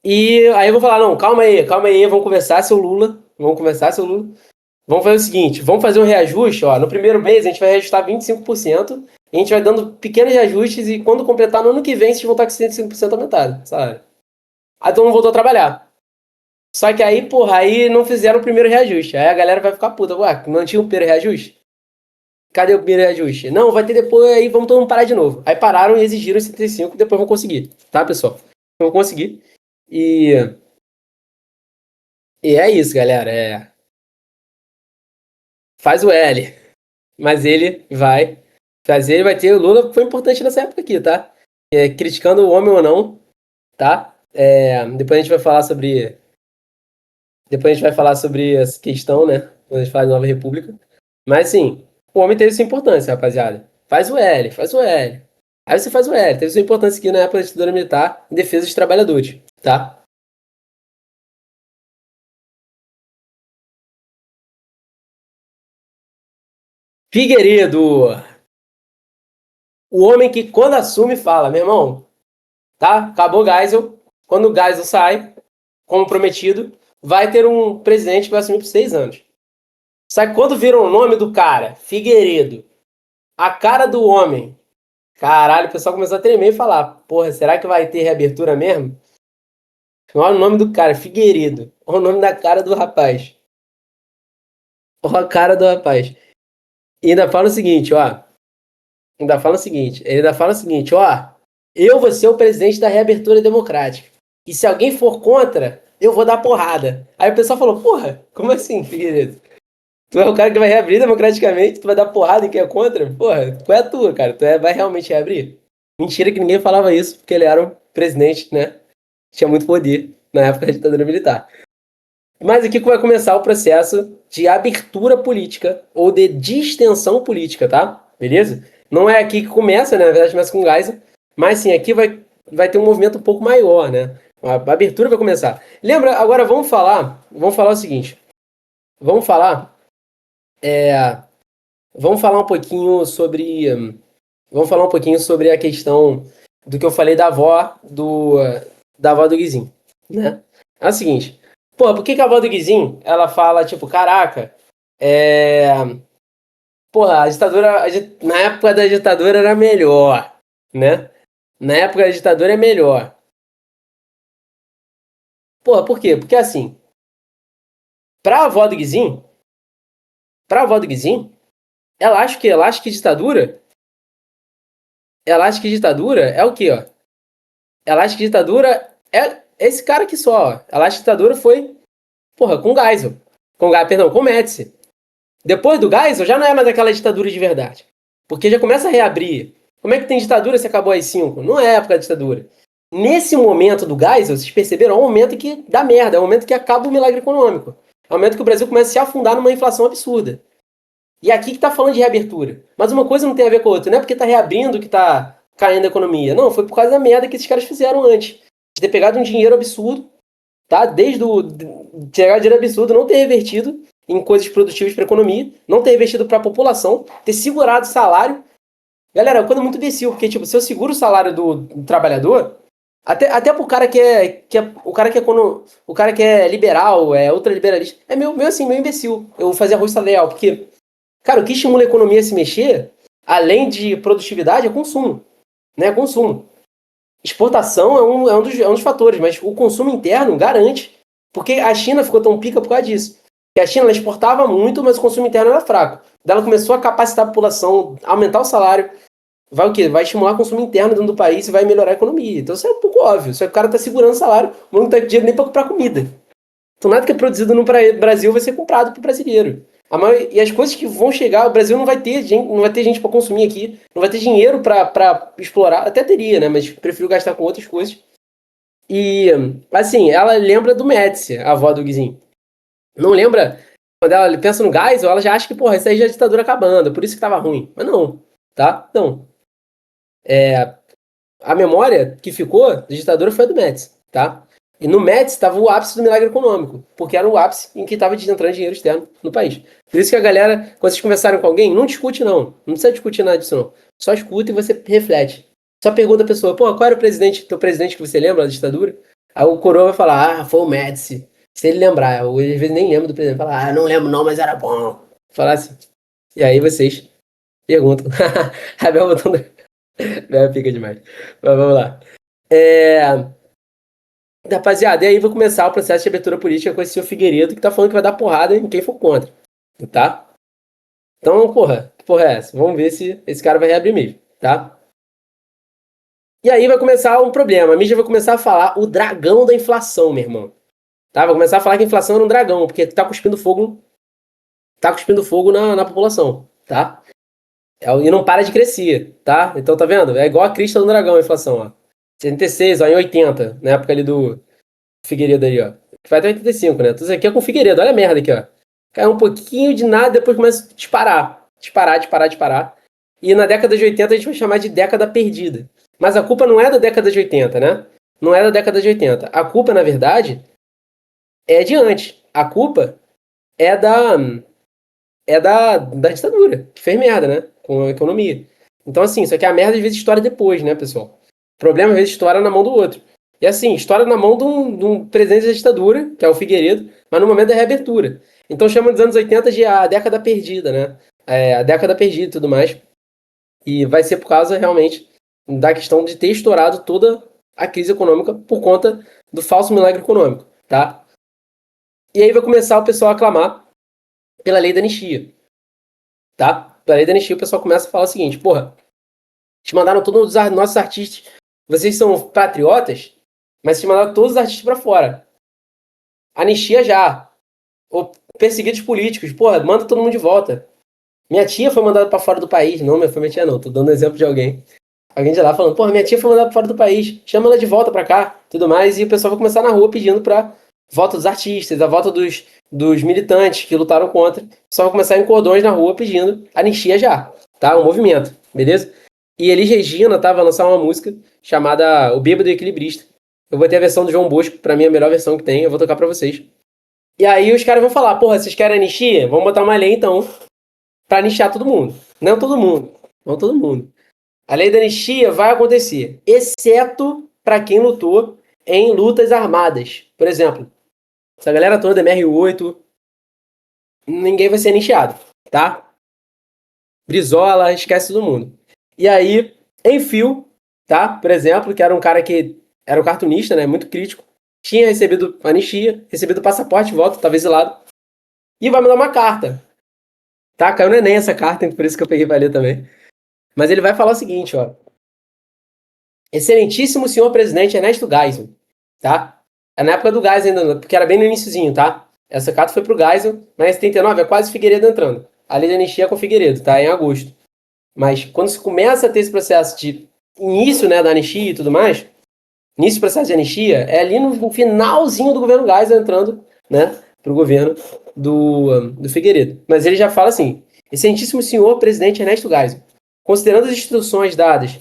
E aí eu vou falar, não, calma aí, vamos conversar, seu Lula. Vamos conversar, seu Lula. Vamos fazer o seguinte, vamos fazer um reajuste, ó. No primeiro mês a gente vai reajustar 25%. E a gente vai dando pequenos reajustes e quando completar no ano que vem, vocês vão estar com 105% aumentado, sabe? Aí todo mundo voltou a trabalhar. Só que aí, porra, aí não fizeram o primeiro reajuste. Aí a galera vai ficar puta. Ué, não tinha o primeiro reajuste? Cadê o primeiro reajuste? Não, vai ter depois, aí vamos todo mundo parar de novo. Aí pararam e exigiram 75, depois vão conseguir. Tá, pessoal? Vão conseguir. E, e é isso, galera. Faz o L. Mas ele vai fazer, ele vai ter. O Lula foi importante nessa época aqui, tá? Criticando o homem ou não, tá? Depois a gente vai falar sobre. Depois a gente vai falar sobre essa questão, né? Quando a gente fala de Nova República. Mas sim, o homem teve sua importância, rapaziada. Faz o L, faz o L. Aí você faz o L. Teve sua importância aqui na época da ditadura militar em defesa dos trabalhadores, tá? Figueiredo, o homem que quando assume fala, meu irmão, tá? Acabou o Geisel. Quando o Geisel sai, como prometido, vai ter um presidente que vai assumir por 6 anos. Sabe quando viram o nome do cara? Figueiredo. A cara do homem. Caralho, o pessoal começou a tremer e falar: porra, será que vai ter reabertura mesmo? Olha o nome do cara, Figueiredo. Olha o nome da cara do rapaz. Olha a cara do rapaz. E ainda fala o seguinte, ó. Ele ainda fala o seguinte, ó. Eu vou ser o presidente da reabertura democrática. E se alguém for contra, eu vou dar porrada. Aí o pessoal falou, porra, como assim, Figueiredo? Tu é o cara que vai reabrir democraticamente, tu vai dar porrada em quem é contra? Porra, qual é a tua, cara? Vai realmente reabrir? Mentira que ninguém falava isso, porque ele era um presidente, né? Tinha muito poder na época da ditadura militar. Mas aqui que vai começar o processo de abertura política ou de distensão política, tá? Beleza? Não é aqui que começa, né? Na verdade começa com o Geisel, mas sim, aqui vai ter um movimento um pouco maior, né? A abertura vai começar. Lembra, agora vamos falar o seguinte. Vamos falar Vamos falar um pouquinho sobre. Vamos falar um pouquinho sobre a questão do que eu falei da avó do Guizinho, né? É o seguinte. Pô, por que a avó do Guizinho, ela fala, tipo, caraca, é... Porra, na época da ditadura era melhor, né? Na época da ditadura é melhor. Porra, por quê? Porque assim, pra avó do Guizinho, pra avó do Guizinho, ela acha que ditadura, ela acha que ditadura é o quê, ó? Ela acha que ditadura é esse cara aqui só. Ó. Ela acha que ditadura foi, porra, com Geisel. Perdão, com Médici. Depois do Geisel já não é mais aquela ditadura de verdade. Porque já começa a reabrir. Como é que tem ditadura se acabou às 5? Não é época da ditadura. Nesse momento do Geisel, vocês perceberam, é um momento que dá merda, é um momento que acaba o milagre econômico. É um momento que o Brasil começa a se afundar numa inflação absurda. E aqui que tá falando de reabertura. Mas uma coisa não tem a ver com a outra. Não é porque tá reabrindo que tá caindo a economia. Não, foi por causa da merda que esses caras fizeram antes. De ter pegado um dinheiro absurdo, tá? Desde o pegar dinheiro absurdo, não ter revertido em coisas produtivas para a economia, não ter investido para a população, ter segurado o salário. Galera, é uma coisa muito imbecil, porque tipo, se eu seguro o salário do trabalhador, até pro cara o cara que é liberal, é ultraliberalista, é meio imbecil eu fazer arroz salarial, porque cara, o que estimula a economia a se mexer, além de produtividade, é consumo, né? Consumo. Exportação é um dos fatores, mas o consumo interno garante. Porque a China ficou tão pica por causa disso. Porque a China ela exportava muito, mas o consumo interno era fraco. Daí ela começou a capacitar a população, aumentar o salário. Vai o quê? Vai estimular o consumo interno dentro do país e vai melhorar a economia. Então isso é um pouco óbvio. Só que o cara tá segurando o salário, não tá com dinheiro nem para comprar comida. Então nada que é produzido no Brasil vai ser comprado pro brasileiro. E as coisas que vão chegar, o Brasil não vai ter gente para consumir aqui, não vai ter dinheiro para explorar, até teria, né? Mas prefiro gastar com outras coisas. E, assim, ela lembra do Médici, a avó do Guizinho. Não lembra, quando ela pensa no Geisel, ela já acha que, porra, isso aí já é a ditadura acabando, por isso que tava ruim. Mas não, tá? Não. A memória que ficou da ditadura foi a do Médici, tá? E no Médici estava o ápice do milagre econômico, porque era o ápice em que estava entrando dinheiro externo no país. Por isso que a galera, quando vocês conversarem com alguém, não discute não. Não precisa discutir nada disso não. Só escuta e você reflete. Só pergunta a pessoa, pô, qual era o presidente, teu presidente que você lembra da ditadura? Aí o coroa vai falar, ah, foi o Médici. Se ele lembrar, eu às vezes nem lembro do presidente. Fala, ah, não lembro não, mas era bom. Falar assim. E aí vocês perguntam. A Bel botando... Bel fica demais. Mas vamos lá. É... Rapaziada, e aí vai começar o processo de abertura política com esse seu Figueiredo que tá falando que vai dar porrada em quem for contra, tá? Então, porra, que porra é essa? Vamos ver se esse cara vai reabrir mesmo, tá? E aí vai começar um problema. A mídia vai começar a falar o dragão da inflação, meu irmão. Tá? Vai começar a falar que a inflação era um dragão, porque tá cuspindo fogo na população, tá? E não para de crescer, tá? Então, tá vendo? É igual a crista do dragão, a inflação, ó. 76, ó, em 80, na época ali do Figueiredo aí, ó. Que vai até 85, né? Tudo isso aqui é com Figueiredo, olha a merda aqui, ó. Cai um pouquinho de nada, depois começa a disparar. Disparar, disparar, disparar. E na década de 80 a gente vai chamar de década perdida. Mas a culpa não é da década de 80, né? Não é da década de 80. A culpa, na verdade, é de antes. A culpa é da ditadura, que fez merda, né? Com a economia. Então, assim, isso aqui é a merda às vezes estoura depois, né, pessoal? O problema às vezes estoura na mão do outro. E assim, estoura na mão de um presidente da ditadura, que é o Figueiredo, mas no momento da reabertura. Então chamam dos anos 80 de a década perdida, né? A década perdida e tudo mais. E vai ser por causa realmente da questão de ter estourado toda a crise econômica por conta do falso milagre econômico, tá? E aí vai começar o pessoal a clamar pela lei da anistia, tá? Pela lei da anistia o pessoal começa a falar o seguinte, porra, te mandaram todos os nossos artistas, vocês são patriotas, mas te mandaram todos os artistas pra fora. Anistia já. Ou perseguidos políticos, porra, manda todo mundo de volta. Minha tia foi mandada pra fora do país. Não, foi minha tia não, tô dando exemplo de alguém. Alguém de lá falando, porra, minha tia foi mandada pra fora do país, chama ela de volta pra cá, tudo mais, e o pessoal vai começar na rua pedindo pra volta dos artistas, a volta dos militantes que lutaram contra. O pessoal vai começar em cordões na rua pedindo anistia já, tá? Um movimento, beleza? E Elis Regina, tá? Vai lançar uma música chamada O Bêbado e o Equilibrista. Eu vou ter a versão do João Bosco, pra mim é a melhor versão que tem, eu vou tocar pra vocês. E aí os caras vão falar, porra, vocês querem anistia? Vamos botar uma lei então pra anistiar todo mundo. Não todo mundo, não todo mundo. A lei da anistia vai acontecer, exceto para quem lutou em lutas armadas. Por exemplo, essa galera toda MR8, ninguém vai ser anistiado, tá? Brizola, esquece todo mundo. E aí, Enfio, tá? Por exemplo, que era um cara que era um cartunista, né? Muito crítico. Tinha recebido anistia, recebido passaporte de volta, estava exilado. E vai mandar uma carta. Tá? Caiu no Enem essa carta, por isso que eu peguei pra ler também. Mas ele vai falar o seguinte, ó. Excelentíssimo senhor presidente Ernesto Geisel, tá? É na época do Geisel ainda, porque era bem no iniciozinho, tá? Essa carta foi pro Geisel, mas em 79 é quase Figueiredo entrando. A lei de anistia é com o Figueiredo, tá? Em agosto. Mas quando se começa a ter esse processo de início, né, da anistia e tudo mais, início do processo de anistia, é ali no finalzinho do governo Geisel entrando, né, pro governo do Figueiredo. Mas ele já fala assim, excelentíssimo senhor presidente Ernesto Geisel, considerando as instruções dadas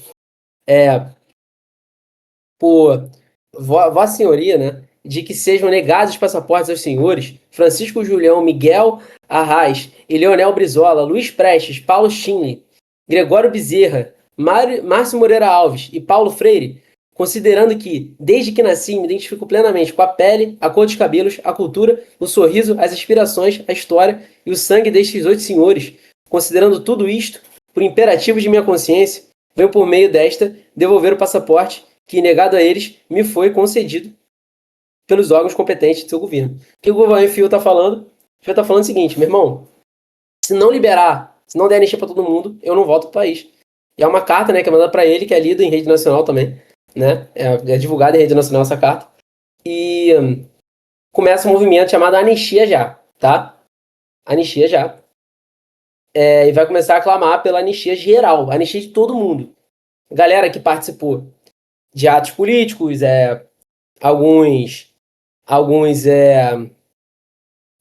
por Vossa Senhoria, né, de que sejam negados os passaportes aos senhores Francisco Julião Miguel Arraes e Leonel Brizola, Luiz Prestes, Paulo Schinley, Gregório Bezerra, Márcio Moreira Alves e Paulo Freire, considerando que, desde que nasci, me identifico plenamente com a pele, a cor dos cabelos, a cultura, o sorriso, as inspirações, a história e o sangue destes 8 senhores, considerando tudo isto, por imperativo de minha consciência, venho por meio desta devolver o passaporte que, negado a eles, me foi concedido pelos órgãos competentes do seu governo. O que o governo Fio está falando? O Fio está falando o seguinte, meu irmão, se não liberar, se não der anistia para todo mundo, eu não volto pro país. E é uma carta, né, que é mandada para ele, que é lida em rede nacional também, né? É divulgada em rede nacional essa carta. E começa um movimento chamado Anistia Já, tá? Anistia Já. E vai começar a clamar pela anistia geral, anistia de todo mundo. Galera que participou de atos políticos, alguns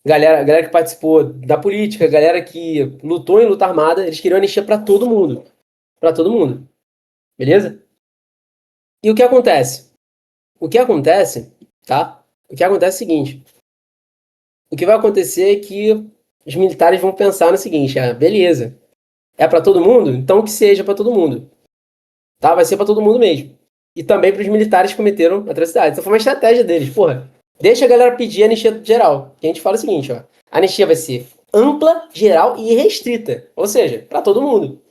galera que participou da política, galera que lutou em luta armada, eles queriam anistia para todo mundo. Para todo mundo. Beleza? E o que acontece? O que acontece, tá? O que acontece é o seguinte. O que vai acontecer é que os militares vão pensar no seguinte, beleza, é para todo mundo? Então que seja para todo mundo. Tá? Vai ser para todo mundo mesmo. E também para os militares que cometeram atrocidades. Então foi uma estratégia deles. Porra, deixa a galera pedir anistia geral. Que a gente fala o seguinte, ó. A anistia vai ser ampla, geral e restrita. Ou seja, para todo mundo.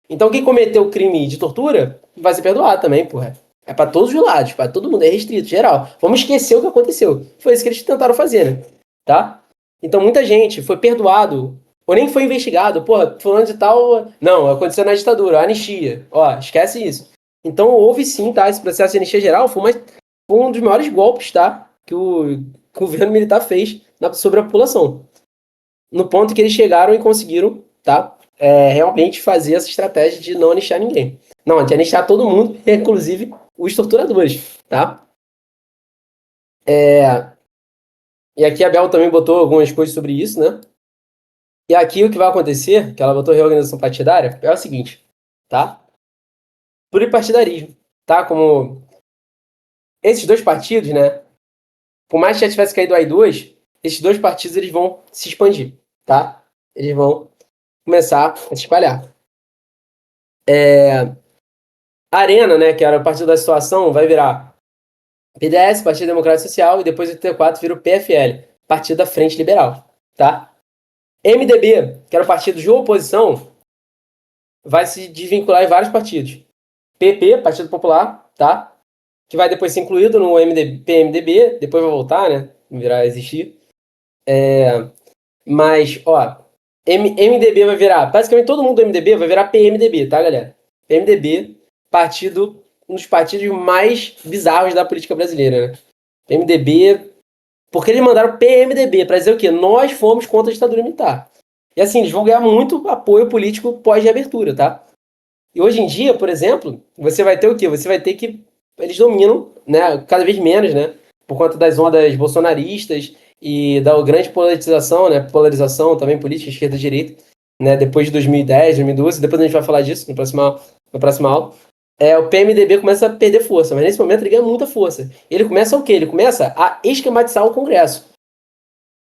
Então quem cometeu o crime de tortura vai ser perdoado também, porra. É para todos os lados, para todo mundo. É restrito, geral. Vamos esquecer o que aconteceu. Foi isso que eles tentaram fazer, né? Tá? Então muita gente foi perdoado ou nem foi investigado. Porra, falando de tal... Não, aconteceu na ditadura, anistia. Ó, esquece isso. Então houve sim, tá? Esse processo de anistia geral foi um dos maiores golpes, tá? Que o governo militar fez sobre a população. No ponto que eles chegaram e conseguiram, tá? Realmente fazer essa estratégia de não anistiar ninguém. Não, de anistiar todo mundo, inclusive os torturadores, tá? E aqui a Bel também botou algumas coisas sobre isso, né? E aqui o que vai acontecer, que ela botou reorganização partidária, é o seguinte, tá? Pluripartidarismo, tá? Como esses dois partidos, né? Por mais que já tivesse caído o AI2, esses dois partidos eles vão se expandir, tá? Eles vão começar a se espalhar. A Arena, né, que era o partido da situação, vai virar PDS, Partido Democrático Social, e depois o T4 vira o PFL, Partido da Frente Liberal, tá? MDB, que era o partido de oposição, vai se desvincular em vários partidos. PP, Partido Popular, tá? Que vai depois ser incluído no PMDB, depois vai voltar, né? Virar existir. Mas, ó, MDB vai virar, basicamente todo mundo do MDB vai virar PMDB, tá, galera? PMDB, um dos partidos mais bizarros da política brasileira, né? PMDB, porque eles mandaram PMDB para dizer o quê? Nós fomos contra a ditadura militar. E assim, eles vão ganhar muito apoio político pós-reabertura, tá? E hoje em dia, por exemplo, você vai ter o quê? Você vai ter que eles dominam, né, cada vez menos, né, por conta das ondas bolsonaristas e da grande polarização, né, polarização também política, esquerda e direita, né, depois de 2010, 2012, depois a gente vai falar disso na próxima aula. O PMDB começa a perder força, mas nesse momento ele ganha muita força. Ele começa o quê? Ele começa a esquematizar o Congresso.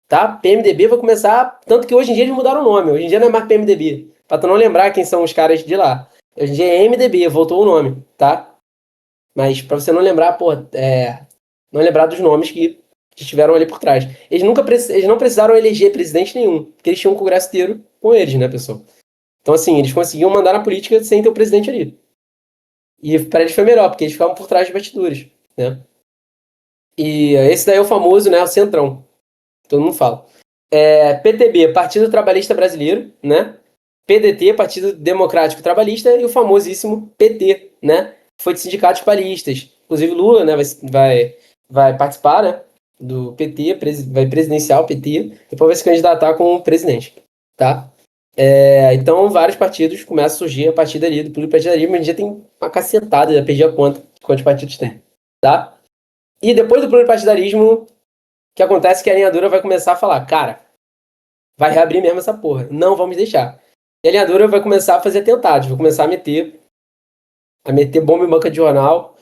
Tá? PMDB vai começar, tanto que hoje em dia eles mudaram o nome, hoje em dia não é mais PMDB, pra tu não lembrar quem são os caras de lá. Hoje em dia é MDB, voltou o nome, tá? Mas pra você não lembrar, não lembrar dos nomes que estiveram ali por trás. Eles não precisaram eleger presidente nenhum, porque eles tinham um congresso inteiro com eles, né, pessoal? Então, assim, eles conseguiam mandar na política sem ter o presidente ali. E para eles foi melhor, porque eles ficavam por trás de bastidores, né? E esse daí é o famoso, né, o Centrão. Todo mundo fala. PTB, Partido Trabalhista Brasileiro, né? PDT, Partido Democrático Trabalhista, e o famosíssimo PT, né? Foi de sindicatos trabalhistas. Inclusive Lula, né, vai participar, né, do PT, vai presidenciar o PT, depois vai se candidatar como presidente, tá? Então vários partidos começam a surgir a partir dali, do pluripartidarismo, a gente já tem uma cacetada, já perdi a conta de quantos partidos tem, tá? E depois do pluripartidarismo, o que acontece é que a linha dura vai começar a falar, cara, vai reabrir mesmo essa porra, não vamos deixar. E a linha dura vai começar a fazer atentados, vai começar a meter bomba em banca de jornal.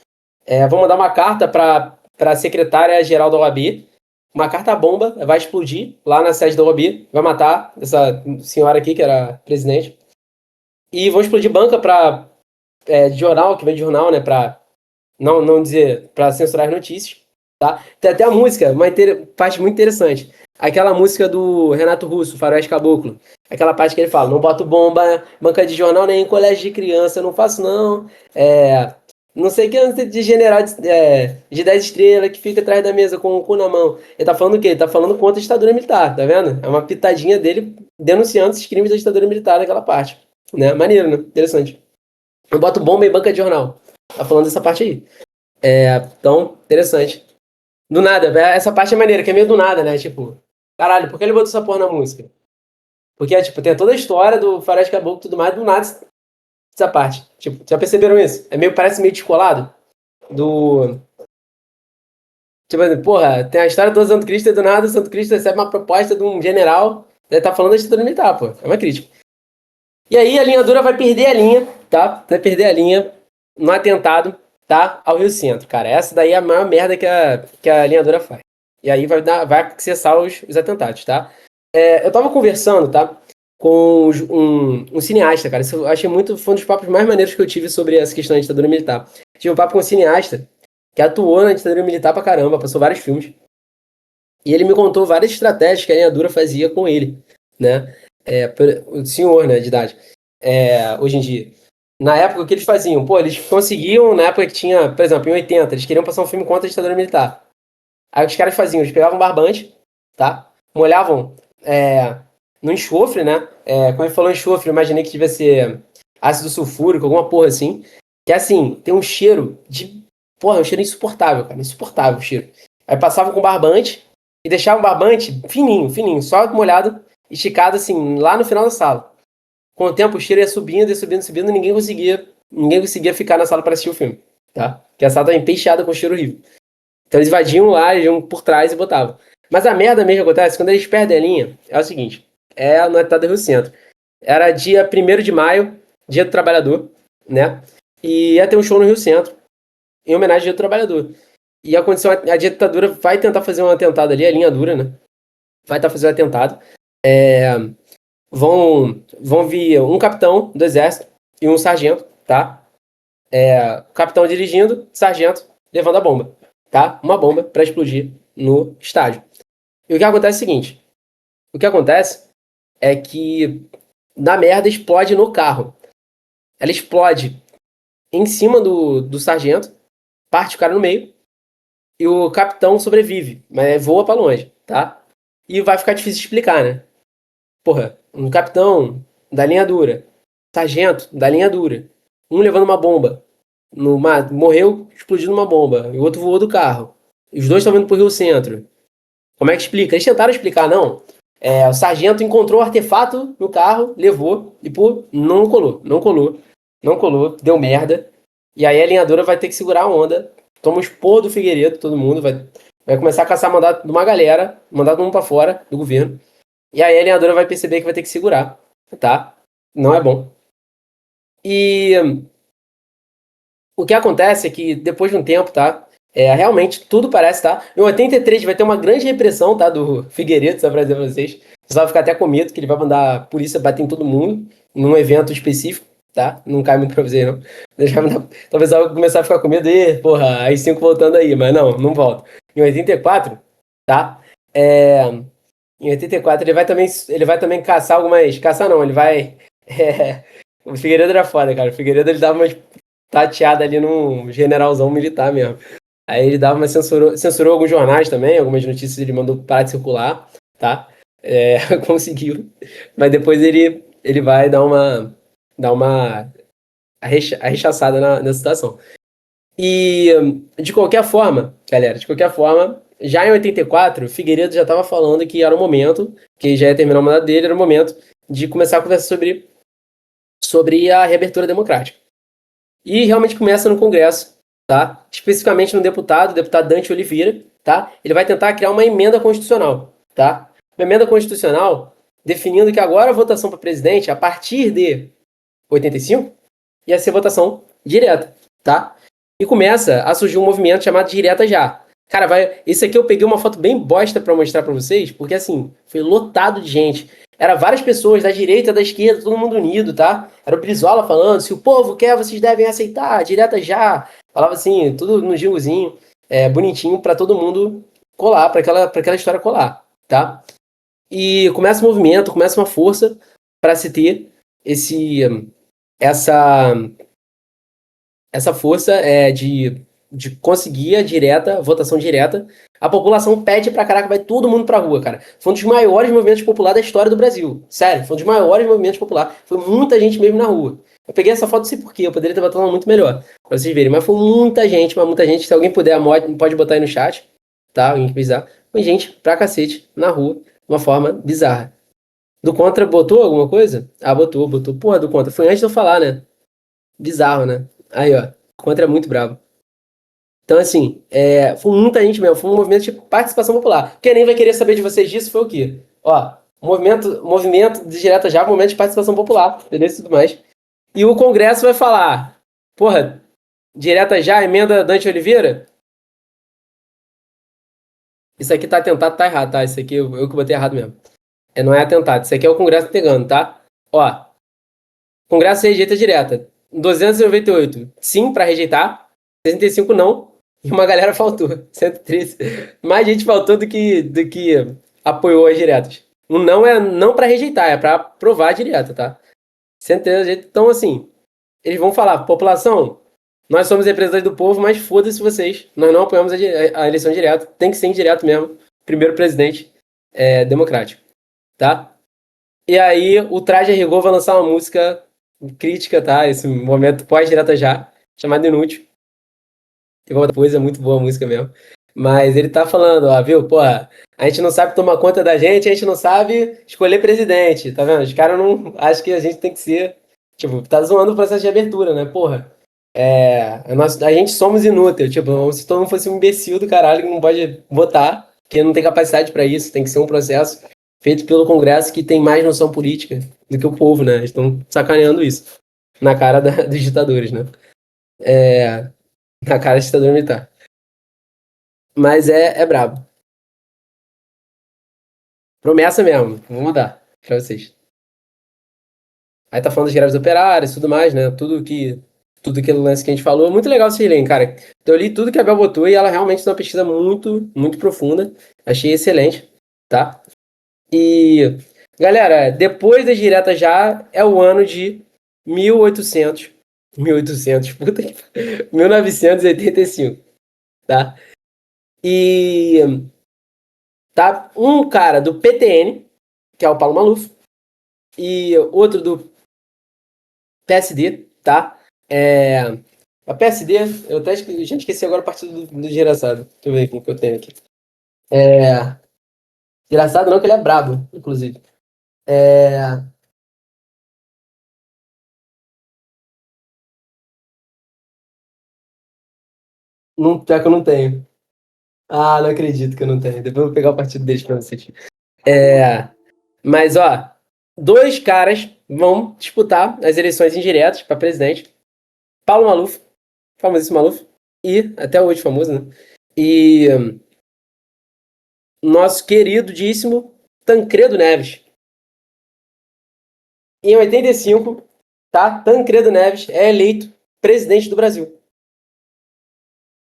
Vou mandar uma carta para a secretária-geral da OAB, uma carta bomba, vai explodir lá na sede da OAB, vai matar essa senhora aqui, que era presidente. E vão explodir banca de jornal, que vem de jornal, né, para não dizer, para censurar as notícias. Tá? Tem até a música, uma parte muito interessante. Aquela música do Renato Russo, Faroeste Caboclo. Aquela parte que ele fala, não boto bomba, banca de jornal, nem em colégio de criança, não faço não. Não sei o que de general de 10 estrelas que fica atrás da mesa com o cu na mão. Ele tá falando o quê? Ele tá falando contra a ditadura militar, tá vendo? É uma pitadinha dele denunciando esses crimes da ditadura militar naquela parte. Né? Maneiro, né? Interessante. Eu boto bomba em banca de jornal. Tá falando dessa parte aí. Então, interessante. Do nada, essa parte é maneira, que é meio do nada, né? Tipo, caralho, por que ele botou essa porra na música? Porque, tipo, tem toda a história do Faroeste Caboclo e tudo mais, do nada essa parte. Tipo, já perceberam isso? Parece meio descolado do Tipo assim, porra, tem a história do Santo Cristo e do nada o Santo Cristo recebe uma proposta de um general, ele tá falando da ditadura militar, pô. É uma crítica. E aí a linha dura vai perder a linha, tá? Vai perder a linha no atentado, tá? Ao Rio Centro, cara. Essa daí é a maior merda que a linha dura faz. E aí vai cessar os atentados, tá? Eu tava conversando, tá? Com um cineasta, cara. Isso eu achei muito. Foi um dos papos mais maneiros que eu tive sobre essa questão da ditadura militar. Tive um papo com um cineasta que atuou na ditadura militar pra caramba, passou vários filmes. E ele me contou várias estratégias que a linha dura fazia com ele, né? O senhor, né, de idade, hoje em dia. Na época, o que eles faziam? Pô, eles conseguiam, na época que tinha, por exemplo, em 80, eles queriam passar um filme contra a ditadura militar. Aí os caras faziam, eles pegavam um barbante, tá? Molhavam no enxofre, né? Quando ele falou enxofre, eu imaginei que devia ser ácido sulfúrico, alguma porra assim. Que assim, tem um cheiro de. Porra, é um cheiro insuportável, cara. Insuportável o cheiro. Aí passavam com barbante e deixavam o barbante fininho, fininho, só molhado, esticado assim, lá no final da sala. Com o tempo o cheiro ia subindo, subindo, subindo, e ninguém conseguia ficar na sala para assistir o filme, tá? Porque a sala estava empeixada com cheiro horrível. Então eles invadiam lá, eles iam por trás e botavam. Mas a merda mesmo que acontece, quando eles perdem a linha, é o seguinte, no atentado do Rio Centro. Era dia 1º de maio, dia do trabalhador, né? E ia ter um show no Rio Centro, em homenagem ao dia do trabalhador. E aconteceu, a ditadura vai tentar fazer um atentado ali, a linha dura, né? Vai tentar fazer um atentado. Vão vir um capitão do exército e um sargento, tá? O capitão dirigindo, sargento levando a bomba, tá? Uma bomba para explodir no estádio. E o que acontece é o seguinte: o que acontece é que na merda explode no carro. Ela explode em cima do sargento, parte o cara no meio, e o capitão sobrevive, mas voa para longe, tá? E vai ficar difícil de explicar, né? Porra, um capitão da linha dura, sargento da linha dura, um levando uma bomba, morreu explodindo uma bomba, e o outro voou do carro. E os dois estão indo pro Rio Centro. Como é que explica? Eles tentaram explicar, não. O sargento encontrou o artefato no carro, levou, e pô, não colou, não colou, não colou, deu merda. E aí a linha dura vai ter que segurar a onda. Toma o expor do Figueiredo, todo mundo, vai começar a caçar mandato de uma galera, mandar todo mundo pra fora do governo. E aí a alinhadora vai perceber que vai ter que segurar, tá? Não é bom. E o que acontece é que depois de um tempo, tá? Realmente tudo parece, tá? Em 83 vai ter uma grande repressão, tá? Do Figueiredo, só pra dizer pra vocês. Você vai ficar até com medo que ele vai mandar a polícia bater em todo mundo num evento específico, tá? Não cai muito pra vocês, não. Talvez eu começar a ficar com medo e, porra, aí 5 voltando aí, mas não volta. Em 84, tá? Em 84 ele vai também caçar algumas. Caçar não, ele vai. O Figueiredo era foda, cara. O Figueiredo ele dava umas tateadas ali num generalzão militar mesmo. Aí ele dava uma censurou alguns jornais também, algumas notícias ele mandou parar de circular, tá? Conseguiu. Mas depois ele vai dar uma arrechaçada na situação. E, de qualquer forma, galera, já em 84, o Figueiredo já estava falando que era o momento, que já ia terminar o mandato dele, era o momento de começar a conversar sobre a reabertura democrática. E realmente começa no Congresso, tá? Especificamente no o deputado Dante Oliveira, tá? Ele vai tentar criar uma emenda constitucional, tá? Uma emenda constitucional definindo que agora a votação para presidente, a partir de 85, ia ser votação direta, tá? E começa a surgir um movimento chamado Direta Já. Cara, esse aqui eu peguei uma foto bem bosta pra mostrar pra vocês, porque assim, foi lotado de gente. Era várias pessoas da direita, da esquerda, todo mundo unido, tá? Era o Brizola falando, se o povo quer, vocês devem aceitar, Direta Já. Falava assim, tudo no jingozinho, bonitinho pra todo mundo colar, pra aquela história colar, tá? E começa um movimento, começa uma força pra se ter essa força de conseguir a votação direta. A população pede pra caraca, vai todo mundo pra rua, cara. Foi um dos maiores movimentos populares da história do Brasil. Sério, foi um dos maiores movimentos populares. Foi muita gente mesmo na rua. Eu peguei essa foto, não sei porquê, eu poderia ter botado ela muito melhor, pra vocês verem. Mas foi muita gente, mas muita gente. Se alguém puder, pode botar aí no chat, tá? Alguém que precisar. Foi gente pra cacete, na rua, de uma forma bizarra. Do Contra botou alguma coisa? Ah, botou. Porra, do Contra. Foi antes de eu falar, né? Bizarro, né? Aí, ó. O Contra é muito bravo. Então, assim, foi muita gente mesmo, foi um movimento de participação popular. Quem nem vai querer saber de vocês disso foi o quê? Ó, movimento de direta já, movimento de participação popular, entendeu? E tudo mais. E o Congresso vai falar, porra, direta já, emenda Dante Oliveira? Isso aqui tá atentado, tá errado, tá? Isso aqui eu que botei errado mesmo. Não é atentado, isso aqui é o Congresso pegando, tá? Ó, Congresso rejeita direta. 298, sim para rejeitar. 65 não. E uma galera faltou. 113. Mais gente faltou do que apoiou as diretas. O não é não para rejeitar, é para aprovar a direta, tá? 113. Então, assim, eles vão falar, população, nós somos representantes do povo, mas foda-se vocês. Nós não apoiamos a eleição direta. Tem que ser indireto mesmo. Primeiro presidente democrático, tá? E aí, o Traje a Rigor vai lançar uma música crítica, tá? Esse momento pós-direta já, chamado Inútil. E vou depois, é muito boa a música mesmo. Mas ele tá falando, ó, viu? Porra, a gente não sabe tomar conta da gente, a gente não sabe escolher presidente, tá vendo? Os caras não acham que a gente tem que ser. Tipo, tá zoando o processo de abertura, né? Porra. A gente somos inúteis, tipo, como se todo mundo fosse um imbecil do caralho que não pode votar, que não tem capacidade pra isso, tem que ser um processo feito pelo Congresso que tem mais noção política do que o povo, né? Eles estão sacaneando isso na cara dos ditadores, né? Na cara da ditadura militar. Mas é brabo. Promessa mesmo, vou mandar pra vocês. Aí tá falando das greves operárias e tudo mais, né? Tudo aquele lance que a gente falou. É muito legal vocês lerem, cara. Então, eu li tudo que a Bel botou e ela realmente fez uma pesquisa muito, muito profunda. Achei excelente, tá? E, galera, depois das diretas já é o ano de 1800. 1800, puta que. 1985, tá? E tá um cara do PTN, que é o Paulo Maluf, e outro do PSD, tá? A PSD, eu até esqueci agora a partido do Desgraçado. Deixa eu ver aqui o que eu tenho aqui. Desgraçado não, que ele é brabo, inclusive. É, não, pior que eu não tenho. Ah, não acredito que eu não tenho. Depois eu vou pegar o partido deles pra vocês. É, mas, ó, dois caras vão disputar as eleições indiretas para presidente. Paulo Maluf, famosíssimo Maluf, e até hoje famoso, né? E nosso queridíssimo Tancredo Neves. Em 85, tá? Tancredo Neves é eleito presidente do Brasil.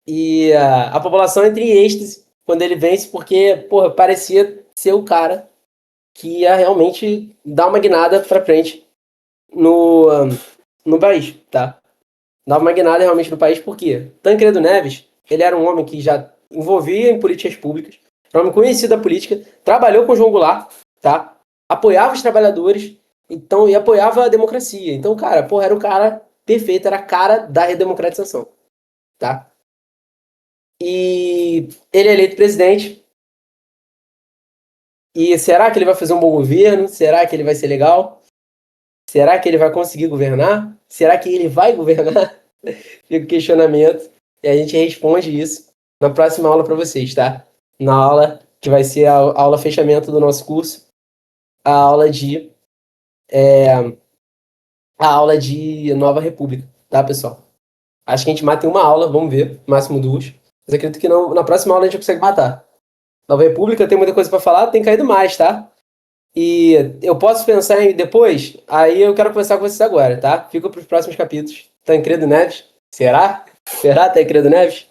E a população entra em êxtase quando ele vence, porque, porra, parecia ser o cara que ia realmente dar uma guinada pra frente no país, tá? Dar uma guinada realmente no país, porque Tancredo Neves, ele era um homem que já envolvia em políticas públicas, era um homem conhecido da política, trabalhou com João Goulart, tá? Apoiava os trabalhadores, então, e apoiava a democracia. Então, cara, porra, era o cara perfeito, era a cara da redemocratização, tá? E ele é eleito presidente. E será que ele vai fazer um bom governo? Será que ele vai ser legal? Será que ele vai conseguir governar? Será que ele vai governar? Fica o questionamento. E a gente responde isso na próxima aula para vocês, tá? Na aula que vai ser a aula fechamento do nosso curso, a aula de a aula de Nova República, tá, pessoal? Acho que a gente mata em uma aula, vamos ver, máximo duas. Mas acredito que não, na próxima aula a gente consegue matar. Nova República tem muita coisa para falar, tem caído mais, tá? E eu posso pensar em depois, aí eu quero conversar com vocês agora, tá? Fica para os próximos capítulos. Tancredo Neves? Será? Será Tancredo Neves?